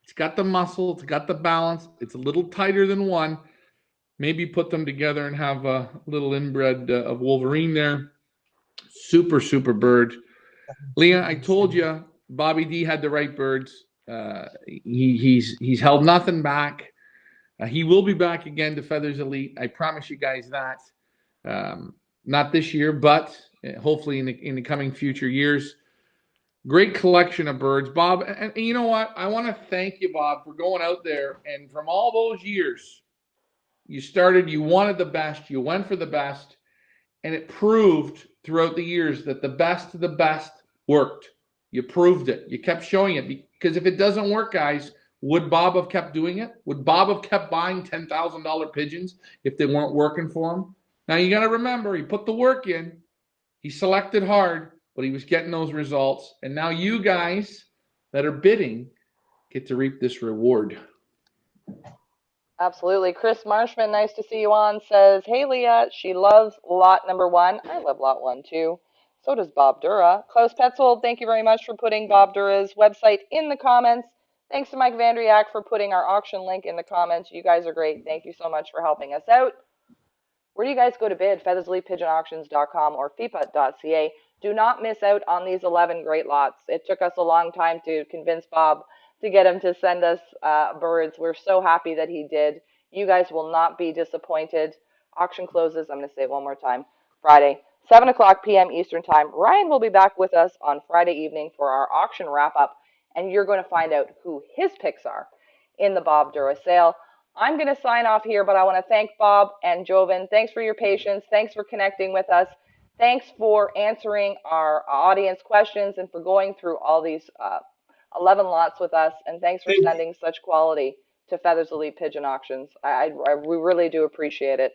It's got the muscle. It's got the balance. It's a little tighter than one. Maybe put them together and have a little inbred of Wolverine there. Super, super bird. Leah, I told you, Bobby D had the right birds. He's held nothing back. He will be back again to Feathers Elite. I promise you guys that. Not this year, but hopefully in the coming future years. Great collection of birds, Bob. And you know what? I want to thank you, Bob, for going out there. And from all those years, you wanted the best, you went for the best, and it proved throughout the years that the best of the best worked. You proved it. You kept showing it. Because if it doesn't work, guys, would Bob have kept doing it? Would Bob have kept buying $10,000 pigeons if they weren't working for him? Now, you got to remember, he put the work in. He selected hard, but he was getting those results. And now you guys that are bidding get to reap this reward. Absolutely. Chris Marshman, nice to see you on, says, hey, Leah, she loves lot number 1. I love lot 1, too. So does Bob Dura. Klaus Petzold, thank you very much for putting Bob Dura's website in the comments. Thanks to Mike Vandriak for putting our auction link in the comments. You guys are great. Thank you so much for helping us out. Where do you guys go to bid? FeathersLeapPigeonAuctions.com or Fepa.Ca. Do not miss out on these 11 great lots. It took us a long time to convince Bob to get him to send us birds. We're so happy that he did. You guys will not be disappointed. Auction closes, I'm going to say it one more time, Friday, 7 o'clock p.m. Eastern Time. Ryan will be back with us on Friday evening for our auction wrap-up, and you're going to find out who his picks are in the Bob Dura sale. I'm going to sign off here, but I want to thank Bob and Joven. Thanks for your patience. Thanks for connecting with us. Thanks for answering our audience questions and for going through all these 11 lots with us. And thanks for sending such quality to Feathers Elite Pigeon Auctions. We really do appreciate it.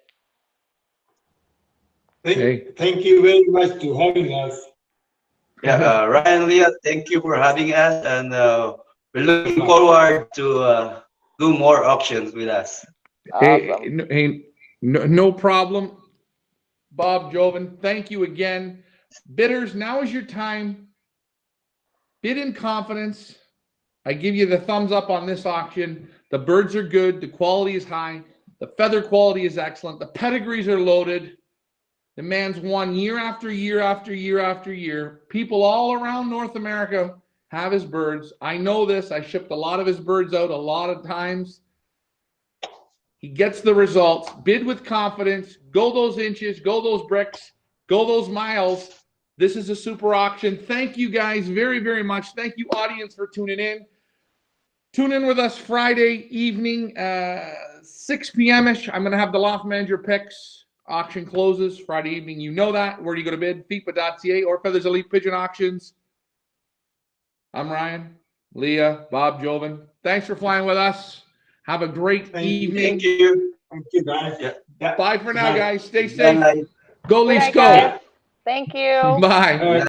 Thank you very much for having us. Yeah, Ryan, Leah, thank you for having us, and we're looking forward to do more auctions with us. Awesome. Hey, no problem. Bob, Joven, thank you again. Bidders, now is your time. Bid in confidence. I give you the thumbs up on this auction. The birds are good. The quality is high. The feather quality is excellent. The pedigrees are loaded. The man's won year after year after year after year. People all around North America have his birds. I know this. I shipped a lot of his birds out a lot of times. He gets the results. Bid with confidence. Go those inches. Go those bricks. Go those miles. This is a super auction. Thank you guys very, very much. Thank you, audience, for tuning in. Tune in with us Friday evening, 6 p.m.-ish. I'm going to have the loft manager picks. Auction closes Friday evening. You know that. Where do you go to bid? Fepa.ca or Feathers Elite Pigeon Auctions. I'm Ryan, Leah, Bob, Joven. Thanks for flying with us. Have a great evening. Thank you. Thank you, guys. Yeah. Bye for now, guys. Stay safe. Bye. Go Good Leafs, night, go. guys. Thank you. Bye.